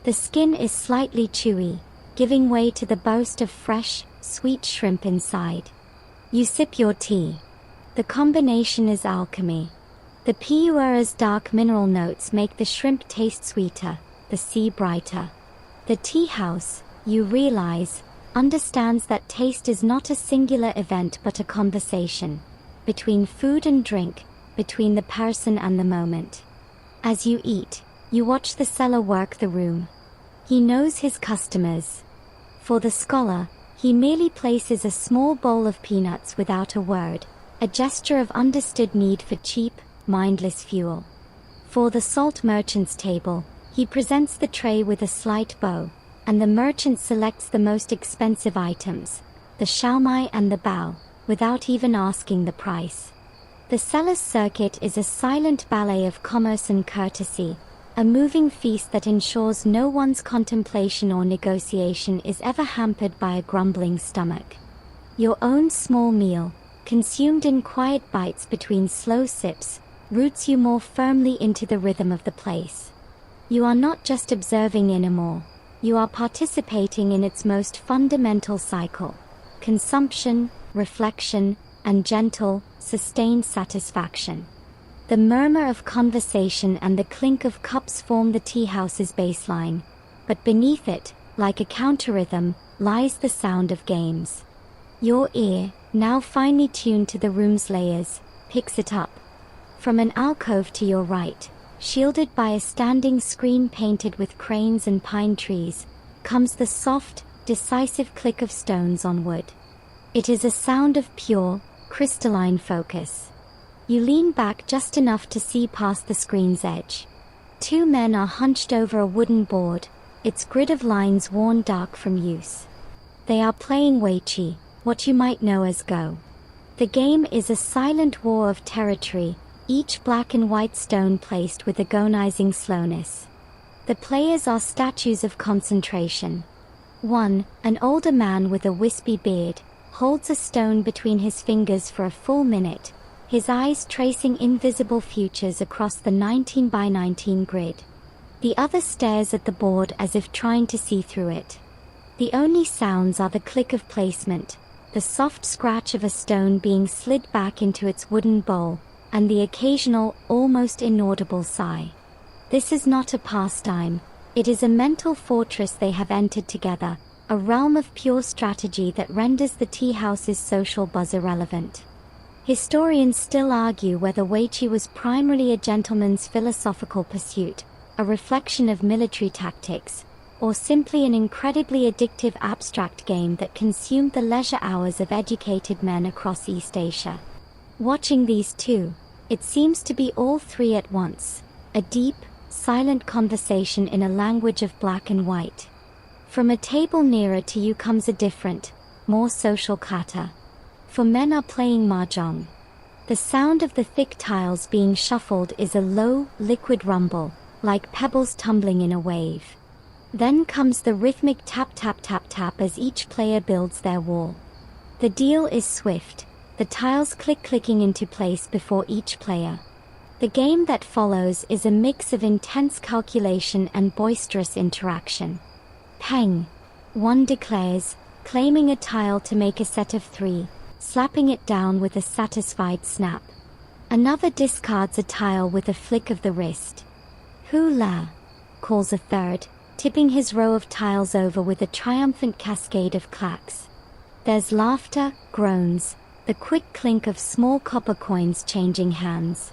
The skin is slightly chewy, giving way to the boast of fresh, sweet shrimp inside. You sip your tea. The combination is alchemy. The piuera's dark mineral notes make the shrimp taste sweeter, the sea brighter. The tea house, you realize, understands that taste is not a singular event but a conversation. Between food and drink, between the person and the moment. As you eat, you watch the seller work the room. He knows his customers. For the scholar, he merely places a small bowl of peanuts without a word, a gesture of understood need for cheap, mindless fuel. For the salt merchant's table, he presents the tray with a slight bow, and the merchant selects the most expensive items, the xiaomai and the bao, without even asking the price. The seller's circuit is a silent ballet of commerce and courtesy, a moving feast that ensures no one's contemplation or negotiation is ever hampered by a grumbling stomach. Your own small meal, consumed in quiet bites between slow sips, roots you more firmly into the rhythm of the place. You are not just observing anymore, you are participating in its most fundamental cycle: consumption, reflection, and gentle, sustained satisfaction. The murmur of conversation and the clink of cups form the tea house's baseline, but beneath it, like a counter-rhythm, lies the sound of games. Your ear, now finely tuned to the room's layers, picks it up. From an alcove to your right, shielded by a standing screen painted with cranes and pine trees, comes the soft, decisive click of stones on wood. It is a sound of pure, crystalline focus. You lean back just enough to see past the screen's edge. Two men are hunched over a wooden board, its grid of lines worn dark from use. They are playing weiqi, what you might know as Go. The game is a silent war of territory, each black and white stone placed with agonizing slowness. The players are statues of concentration. One, an older man with a wispy beard, holds a stone between his fingers for a full minute, his eyes tracing invisible futures across the 19 by 19 grid. The other stares at the board as if trying to see through it. The only sounds are the click of placement, the soft scratch of a stone being slid back into its wooden bowl, and the occasional, almost inaudible sigh. This is not a pastime, it is a mental fortress they have entered together, a realm of pure strategy that renders the tea house's social buzz irrelevant. Historians still argue whether weiqi was primarily a gentleman's philosophical pursuit, a reflection of military tactics, or simply an incredibly addictive abstract game that consumed the leisure hours of educated men across East Asia. Watching these two, it seems to be all three at once, a deep, silent conversation in a language of black and white. From a table nearer to you comes a different, more social clatter. For men are playing mahjong. The sound of the thick tiles being shuffled is a low, liquid rumble, like pebbles tumbling in a wave. Then comes the rhythmic tap-tap-tap-tap as each player builds their wall. The deal is swift, the tiles clicking into place before each player. The game that follows is a mix of intense calculation and boisterous interaction. Peng! One declares, claiming a tile to make a set of 3, slapping it down with a satisfied snap. Another discards a tile with a flick of the wrist. Hoo-la! Calls a third, tipping his row of tiles over with a triumphant cascade of clacks. There's laughter, groans, the quick clink of small copper coins changing hands.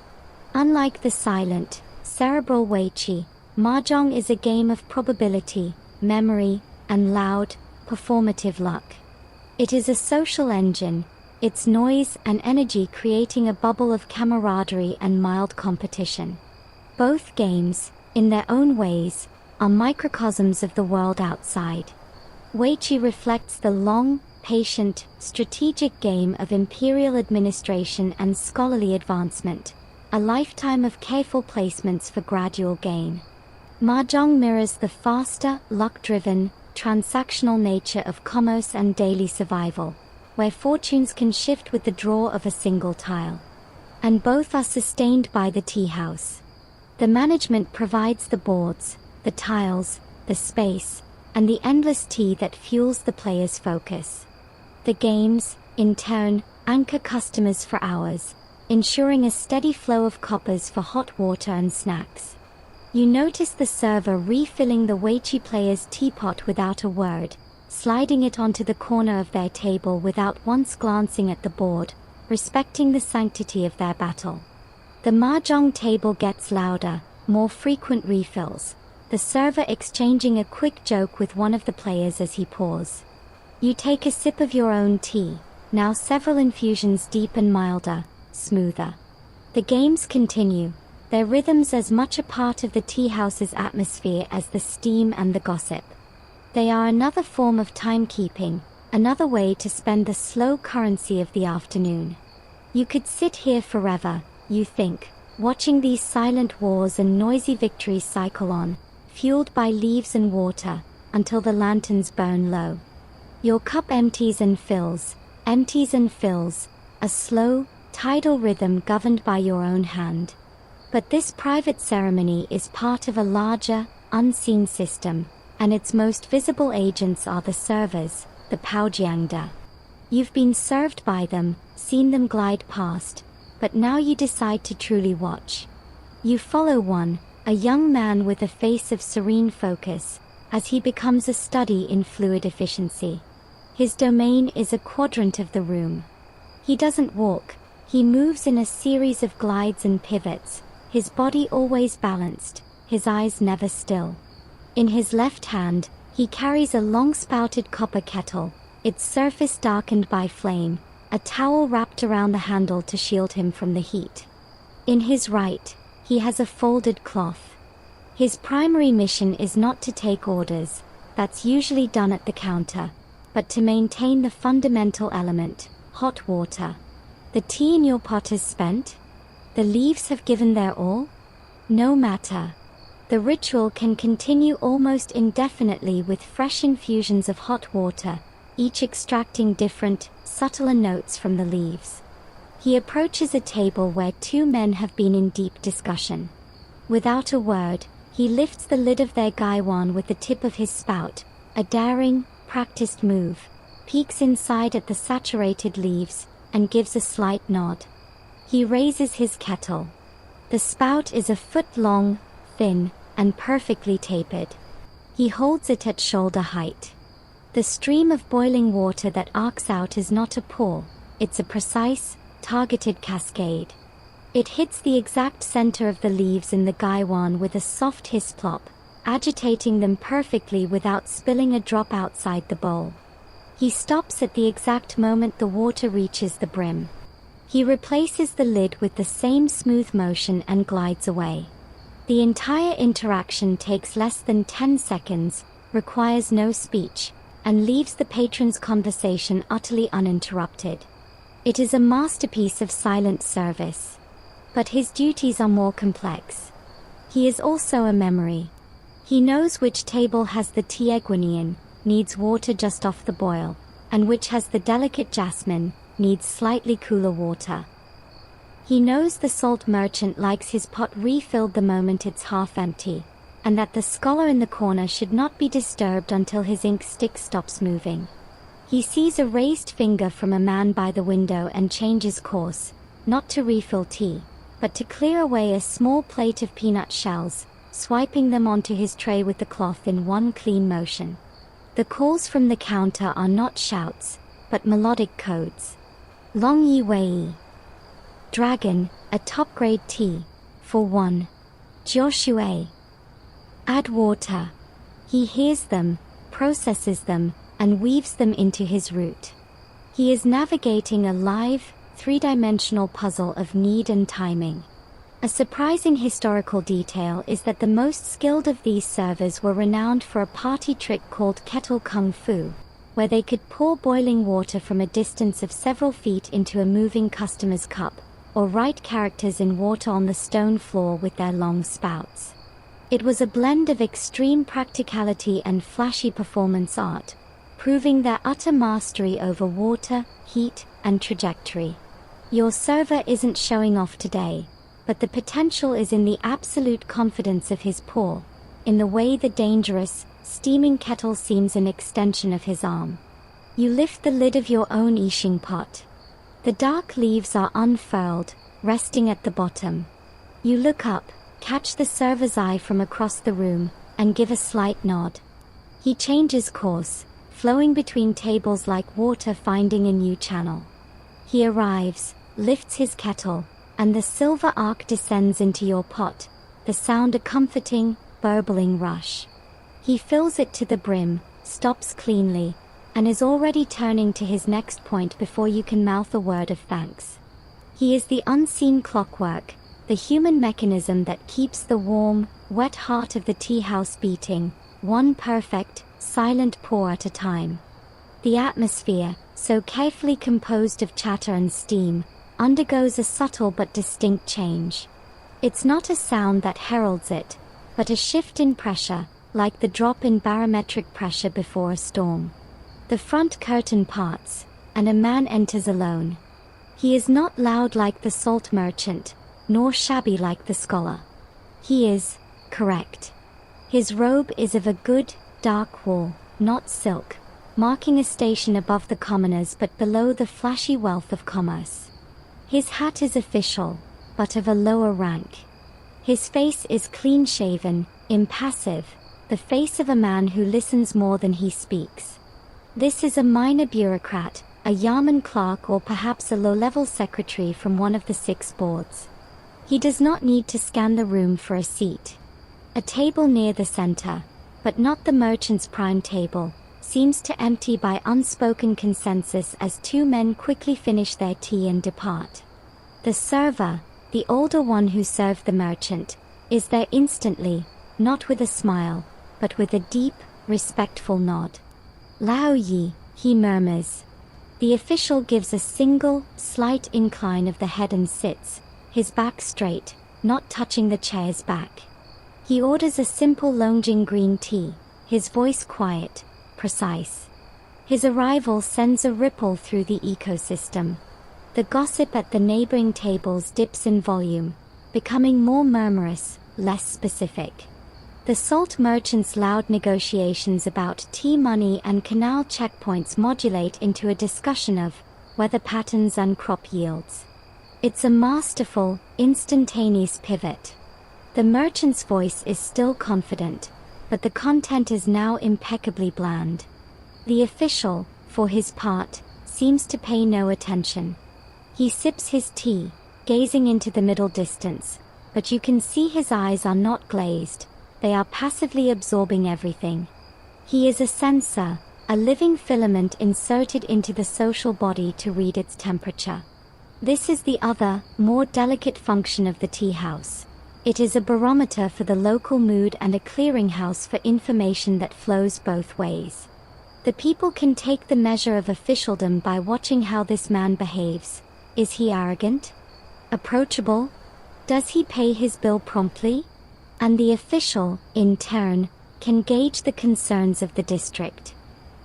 Unlike the silent, cerebral weiqi, mahjong is a game of probability, memory, and loud, performative luck. It is a social engine, its noise and energy creating a bubble of camaraderie and mild competition. Both games, in their own ways, are microcosms of the world outside. Weiqi reflects the long, patient, strategic game of imperial administration and scholarly advancement, a lifetime of careful placements for gradual gain. Mahjong mirrors the faster, luck-driven, transactional nature of commerce and daily survival, where fortunes can shift with the draw of a single tile. And both are sustained by the tea house. The management provides the boards, the tiles, the space, and the endless tea that fuels the player's focus. The games, in turn, anchor customers for hours, ensuring a steady flow of coppers for hot water and snacks. You notice the server refilling the weighty player's teapot without a word, sliding it onto the corner of their table without once glancing at the board, respecting the sanctity of their battle. The mahjong table gets louder, more frequent refills, the server exchanging a quick joke with one of the players as he pours. You take a sip of your own tea, now several infusions deep and milder, smoother. The games continue, their rhythms as much a part of the tea house's atmosphere as the steam and the gossip. They are another form of timekeeping, another way to spend the slow currency of the afternoon. You could sit here forever, you think, watching these silent wars and noisy victories cycle on, fueled by leaves and water, until the lanterns burn low. Your cup empties and fills, a slow, tidal rhythm governed by your own hand. But this private ceremony is part of a larger, unseen system, and its most visible agents are the servers, the Paojiangda. You've been served by them, seen them glide past, but now you decide to truly watch. You follow one, a young man with a face of serene focus, as he becomes a study in fluid efficiency. His domain is a quadrant of the room. He doesn't walk, he moves in a series of glides and pivots, his body always balanced, his eyes never still. In his left hand, he carries a long-spouted copper kettle, its surface darkened by flame, a towel wrapped around the handle to shield him from the heat. In his right, he has a folded cloth. His primary mission is not to take orders, that's usually done at the counter, but to maintain the fundamental element, hot water. The tea in your pot is spent? The leaves have given their all? No matter. The ritual can continue almost indefinitely with fresh infusions of hot water, each extracting different, subtler notes from the leaves. He approaches a table where two men have been in deep discussion. Without a word, he lifts the lid of their gaiwan with the tip of his spout, a daring, practiced move, peeks inside at the saturated leaves, and gives a slight nod. He raises his kettle. The spout is a foot long, thin, and perfectly tapered. He holds it at shoulder height. The stream of boiling water that arcs out is not a pour, it's a precise, targeted cascade. It hits the exact center of the leaves in the gaiwan with a soft hiss plop, agitating them perfectly without spilling a drop outside the bowl. He stops at the exact moment the water reaches the brim. He replaces the lid with the same smooth motion and glides away. The entire interaction takes less than 10 seconds, requires no speech, and leaves the patron's conversation utterly uninterrupted. It is a masterpiece of silent service. But his duties are more complex. He is also a memory. He knows which table has the teahouses, needs water just off the boil, and which has the delicate jasmine, needs slightly cooler water. He knows the salt merchant likes his pot refilled the moment it's half empty, and that the scholar in the corner should not be disturbed until his ink stick stops moving. He sees a raised finger from a man by the window and changes course, not to refill tea, but to clear away a small plate of peanut shells, swiping them onto his tray with the cloth in one clean motion. The calls from the counter are not shouts, but melodic codes. Long Yi Wei. Dragon, a top-grade tea, for 1. Jioshui. Add water. He hears them, processes them, and weaves them into his route. He is navigating a live, three-dimensional puzzle of need and timing. A surprising historical detail is that the most skilled of these servers were renowned for a party trick called kettle kung fu, where they could pour boiling water from a distance of several feet into a moving customer's cup, or write characters in water on the stone floor with their long spouts. It was a blend of extreme practicality and flashy performance art, proving their utter mastery over water, heat, and trajectory. Your server isn't showing off today, but the potential is in the absolute confidence of his paw, in the way the dangerous, steaming kettle seems an extension of his arm. You lift the lid of your own Qing pot. The dark leaves are unfurled, resting at the bottom. You look up, catch the server's eye from across the room, and give a slight nod. He changes course, flowing between tables like water finding a new channel. He arrives, lifts his kettle, and the silver arc descends into your pot, the sound a comforting, burbling rush. He fills it to the brim, stops cleanly, and is already turning to his next point before you can mouth a word of thanks. He is the unseen clockwork, the human mechanism that keeps the warm, wet heart of the tea house beating, one perfect, silent pour at a time. The atmosphere, so carefully composed of chatter and steam, undergoes a subtle but distinct change. It's not a sound that heralds it, but a shift in pressure, like the drop in barometric pressure before a storm. The front curtain parts, and a man enters alone. He is not loud like the salt merchant, nor shabby like the scholar. He is correct. His robe is of a good, dark wool, not silk, marking a station above the commoners but below the flashy wealth of commerce. His hat is official, but of a lower rank. His face is clean-shaven, impassive, the face of a man who listens more than he speaks. This is a minor bureaucrat, a Yamen clerk, or perhaps a low-level secretary from one of the 6 boards. He does not need to scan the room for a seat. A table near the center, but not the merchant's prime table, seems to empty by unspoken consensus as 2 men quickly finish their tea and depart. The server, the older one who served the merchant, is there instantly, not with a smile, but with a deep, respectful nod. "Lao Yi," he murmurs. The official gives a single, slight incline of the head and sits, his back straight, not touching the chair's back. He orders a simple Longjing green tea, his voice quiet, precise. His arrival sends a ripple through the ecosystem. The gossip at the neighboring tables dips in volume, becoming more murmurous, less specific. The salt merchant's loud negotiations about tea money and canal checkpoints modulate into a discussion of weather patterns and crop yields. It's a masterful, instantaneous pivot. The merchant's voice is still confident, but the content is now impeccably bland. The official, for his part, seems to pay no attention. He sips his tea, gazing into the middle distance, but you can see his eyes are not glazed, they are passively absorbing everything. He is a sensor, a living filament inserted into the social body to read its temperature. This is the other, more delicate function of the tea house. It is a barometer for the local mood and a clearinghouse for information that flows both ways. The people can take the measure of officialdom by watching how this man behaves. Is he arrogant? Approachable? Does he pay his bill promptly? And the official, in turn, can gauge the concerns of the district.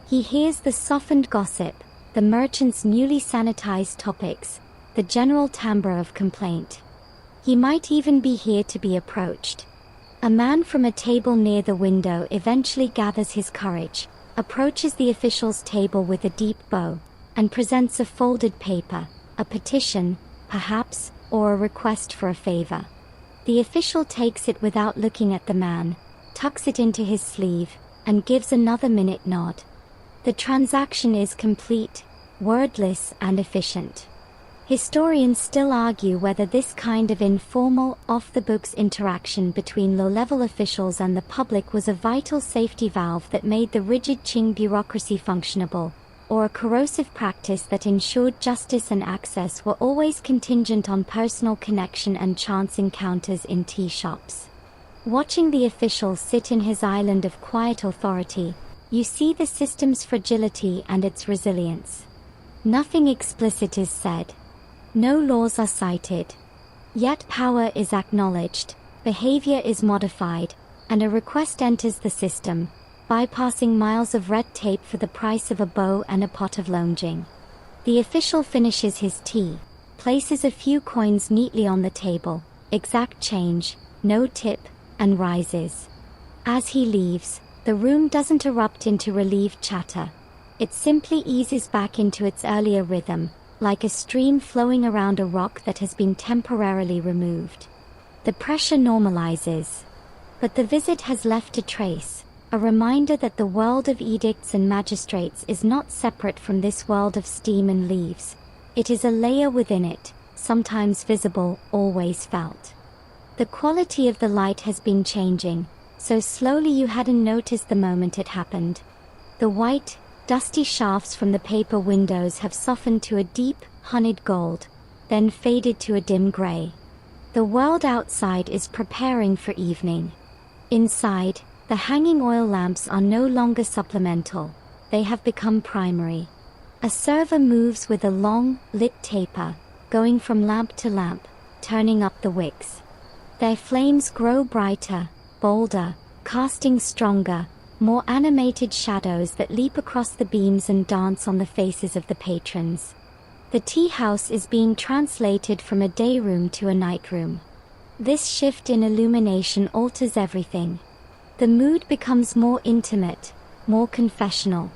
He hears the softened gossip, the merchant's newly sanitized topics, the general timbre of complaint. He might even be here to be approached. A man from a table near the window eventually gathers his courage, approaches the official's table with a deep bow, and presents a folded paper, a petition, perhaps, or a request for a favor. The official takes it without looking at the man, tucks it into his sleeve, and gives another minute nod. The transaction is complete, wordless, and efficient. Historians still argue whether this kind of informal, off-the-books interaction between low-level officials and the public was a vital safety valve that made the rigid Qing bureaucracy functionable, or a corrosive practice that ensured justice and access were always contingent on personal connection and chance encounters in tea shops. Watching the official sit in his island of quiet authority, you see the system's fragility and its resilience. Nothing explicit is said. No laws are cited. Yet power is acknowledged, behavior is modified, and a request enters the system, bypassing miles of red tape for the price of a bow and a pot of lounging. The official finishes his tea, places a few coins neatly on the table, exact change, no tip, and rises. As he leaves, the room doesn't erupt into relieved chatter. It simply eases back into its earlier rhythm, like a stream flowing around a rock that has been temporarily removed. The pressure normalizes. But the visit has left a trace, a reminder that the world of edicts and magistrates is not separate from this world of steam and leaves. It is a layer within it, sometimes visible, always felt. The quality of the light has been changing, so slowly you hadn't noticed the moment it happened. The white, dusty shafts from the paper windows have softened to a deep, honeyed gold, then faded to a dim gray. The world outside is preparing for evening. Inside, the hanging oil lamps are no longer supplemental, they have become primary. A server moves with a long, lit taper, going from lamp to lamp, turning up the wicks. Their flames grow brighter, bolder, casting stronger, more animated shadows that leap across the beams and dance on the faces of the patrons. The tea house is being translated from a day room to a night room. This shift in illumination alters everything. The mood becomes more intimate, more confessional.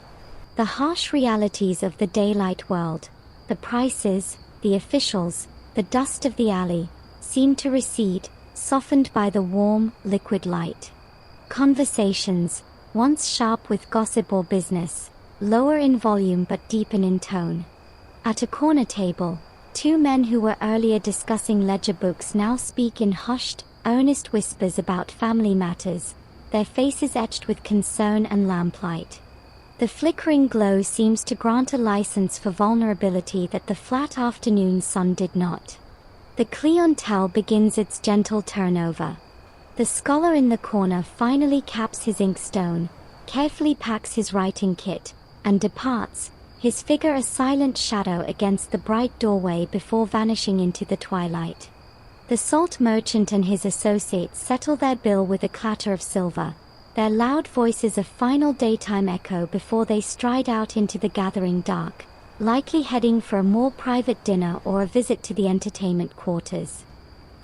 The harsh realities of the daylight world, the prices, the officials, the dust of the alley, seem to recede, softened by the warm, liquid light. Conversations, once sharp with gossip or business, lower in volume but deepen in tone. At a corner table, two men who were earlier discussing ledger books now speak in hushed, earnest whispers about family matters, their faces etched with concern and lamplight. The flickering glow seems to grant a license for vulnerability that the flat afternoon sun did not. The clientele begins its gentle turnover. The scholar in the corner finally caps his inkstone, carefully packs his writing kit, and departs, his figure a silent shadow against the bright doorway before vanishing into the twilight. The salt merchant and his associates settle their bill with a clatter of silver, their loud voices a final daytime echo before they stride out into the gathering dark, likely heading for a more private dinner or a visit to the entertainment quarters.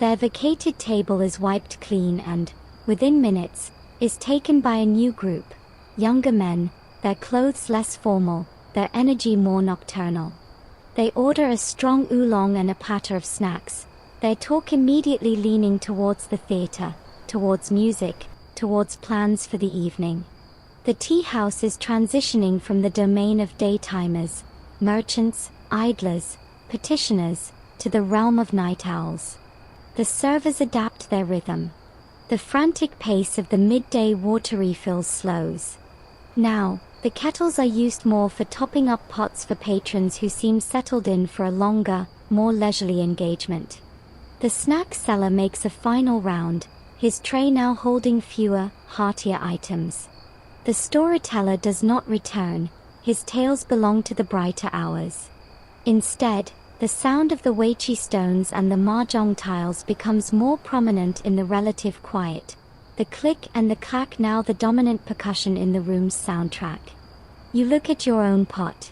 Their vacated table is wiped clean and, within minutes, is taken by a new group, younger men, their clothes less formal, their energy more nocturnal. They order a strong oolong and a platter of snacks, their talk immediately leaning towards the theater, towards music, towards plans for the evening. The tea house is transitioning from the domain of daytimers, merchants, idlers, petitioners, to the realm of night owls. The servers adapt their rhythm. The frantic pace of the midday water refills slows. Now, the kettles are used more for topping up pots for patrons who seem settled in for a longer, more leisurely engagement. The snack seller makes a final round, his tray now holding fewer, heartier items. The storyteller does not return, his tales belong to the brighter hours. Instead, the sound of the weichi stones and the mahjong tiles becomes more prominent in the relative quiet, the click and the clack now the dominant percussion in the room's soundtrack. You look at your own pot.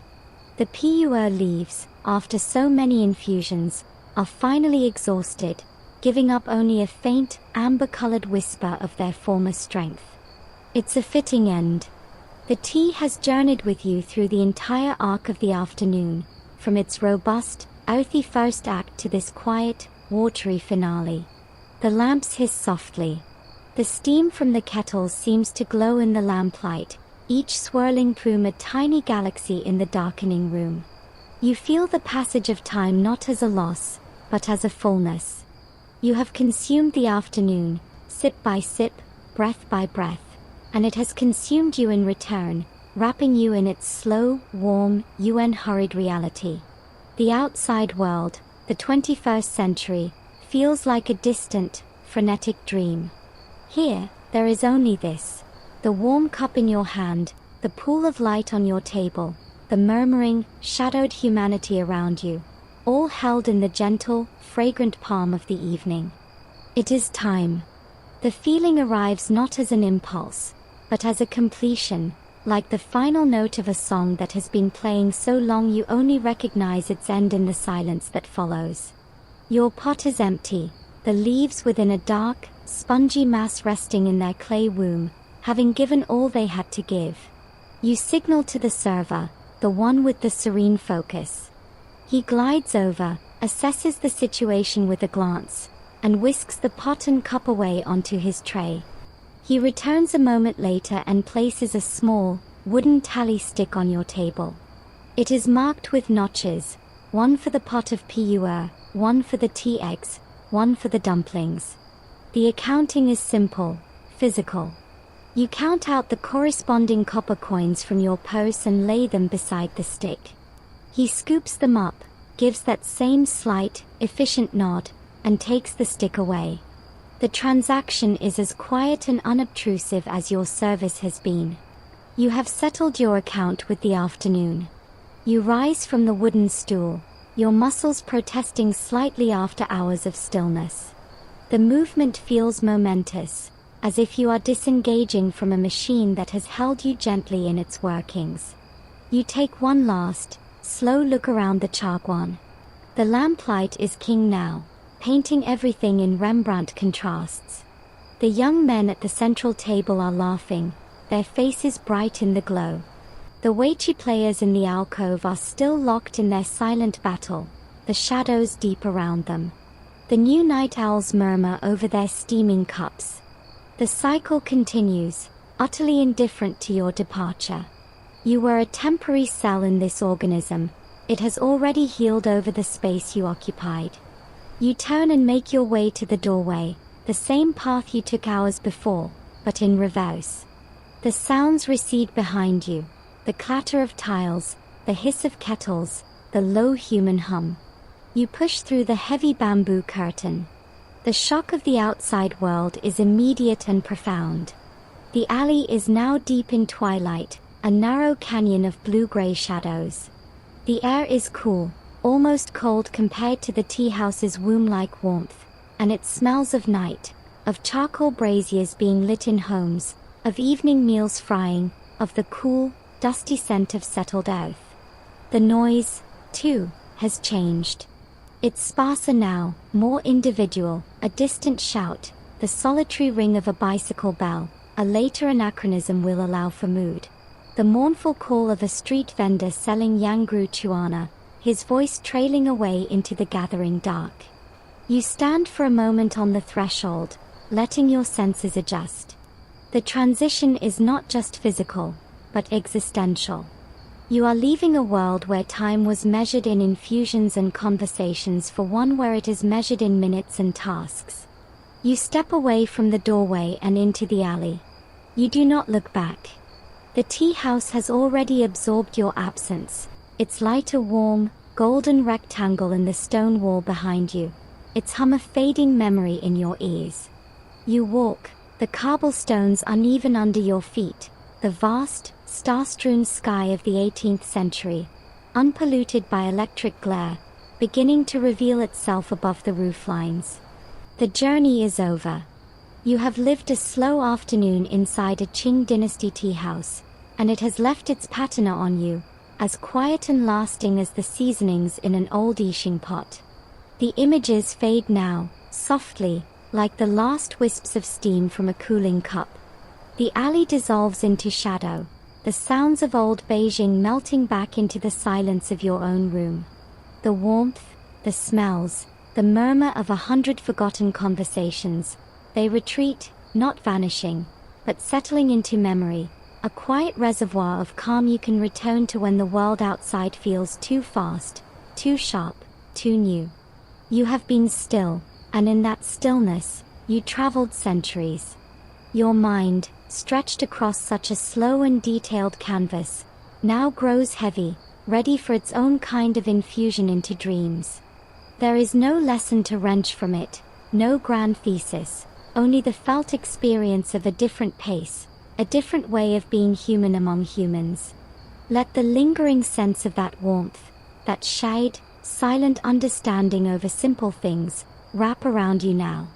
The pu'er leaves, after so many infusions, are finally exhausted, giving up only a faint, amber-colored whisper of their former strength. It's a fitting end. The tea has journeyed with you through the entire arc of the afternoon, from its robust, earthy first act to this quiet, watery finale. The lamps hiss softly. The steam from the kettles seems to glow in the lamplight, each swirling plume a tiny galaxy in the darkening room. You feel the passage of time not as a loss, but as a fullness. You have consumed the afternoon, sip by sip, breath by breath, and it has consumed you in return, wrapping you in its slow, warm, hurried reality. The outside world, the 21st century, feels like a distant, frenetic dream. Here, there is only this: the warm cup in your hand, the pool of light on your table, the murmuring, shadowed humanity around you, all held in the gentle, fragrant palm of the evening. It is time. The feeling arrives not as an impulse, but as a completion, like the final note of a song that has been playing so long you only recognize its end in the silence that follows. Your pot is empty, the leaves within a dark, spongy mass resting in their clay womb, having given all they had to give. You signal to the server, the one with the serene focus. He glides over, assesses the situation with a glance, and whisks the pot and cup away onto his tray. He returns a moment later and places a small, wooden tally stick on your table. It is marked with notches, one for the pot of pu'er, one for the tea eggs, one for the dumplings. The accounting is simple, physical. You count out the corresponding copper coins from your purse and lay them beside the stick. He scoops them up, gives that same slight, efficient nod, and takes the stick away. The transaction is as quiet and unobtrusive as your service has been. You have settled your account with the afternoon. You rise from the wooden stool, your muscles protesting slightly after hours of stillness. The movement feels momentous, as if you are disengaging from a machine that has held you gently in its workings. You take one last, slow look around the chagwan. The lamplight is king now, painting everything in Rembrandt contrasts. The young men at the central table are laughing, their faces bright in the glow. The weichi players in the alcove are still locked in their silent battle, the shadows deep around them. The new night owls murmur over their steaming cups. The cycle continues, utterly indifferent to your departure. You were a temporary cell in this organism. It has already healed over the space you occupied. You turn and make your way to the doorway, the same path you took hours before, but in reverse. The sounds recede behind you, the clatter of tiles, the hiss of kettles, the low human hum. You push through the heavy bamboo curtain. The shock of the outside world is immediate and profound. The alley is now deep in twilight, a narrow canyon of blue-gray shadows. The air is cool, almost cold compared to the tea house's womb-like warmth, and it smells of night, of charcoal braziers being lit in homes, of evening meals frying, of the cool, dusty scent of settled earth. The noise, too, has changed. It's sparser now, more individual, a distant shout, the solitary ring of a bicycle bell, a later anachronism will allow for mood. The mournful call of a street vendor selling yangru chuana, his voice trailing away into the gathering dark. You stand for a moment on the threshold, letting your senses adjust. The transition is not just physical, but existential. You are leaving a world where time was measured in infusions and conversations for one where it is measured in minutes and tasks. You step away from the doorway and into the alley. You do not look back. The tea house has already absorbed your absence, its light a warm, golden rectangle in the stone wall behind you, its hum a fading memory in your ears. You walk, the cobblestones uneven under your feet, the vast, star-strewn sky of the 18th century, unpolluted by electric glare, beginning to reveal itself above the rooflines. The journey is over. You have lived a slow afternoon inside a Qing Dynasty teahouse, and it has left its patina on you, as quiet and lasting as the seasonings in an old Yixing pot. The images fade now, softly, like the last wisps of steam from a cooling cup. The alley dissolves into shadow, the sounds of old Beijing melting back into the silence of your own room. The warmth, the smells, the murmur of 100 forgotten conversations, they retreat, not vanishing, but settling into memory, a quiet reservoir of calm you can return to when the world outside feels too fast, too sharp, too new. You have been still, and in that stillness, you traveled centuries. Your mind, stretched across such a slow and detailed canvas, now grows heavy, ready for its own kind of infusion into dreams. There is no lesson to wrench from it, no grand thesis, only the felt experience of a different pace, a different way of being human among humans. Let the lingering sense of that warmth, that shade, silent understanding over simple things, wrap around you now.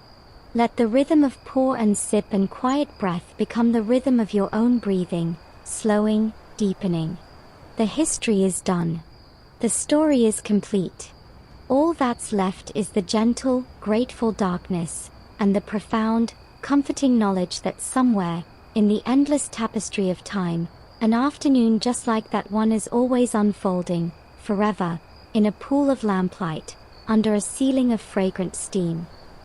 Let the rhythm of pour and sip and quiet breath become the rhythm of your own breathing, slowing, deepening. The history is done. The story is complete. All that's left is the gentle, grateful darkness, and the profound, comforting knowledge that somewhere, in the endless tapestry of time, an afternoon just like that one is always unfolding, forever, in a pool of lamplight, under a ceiling of fragrant steam.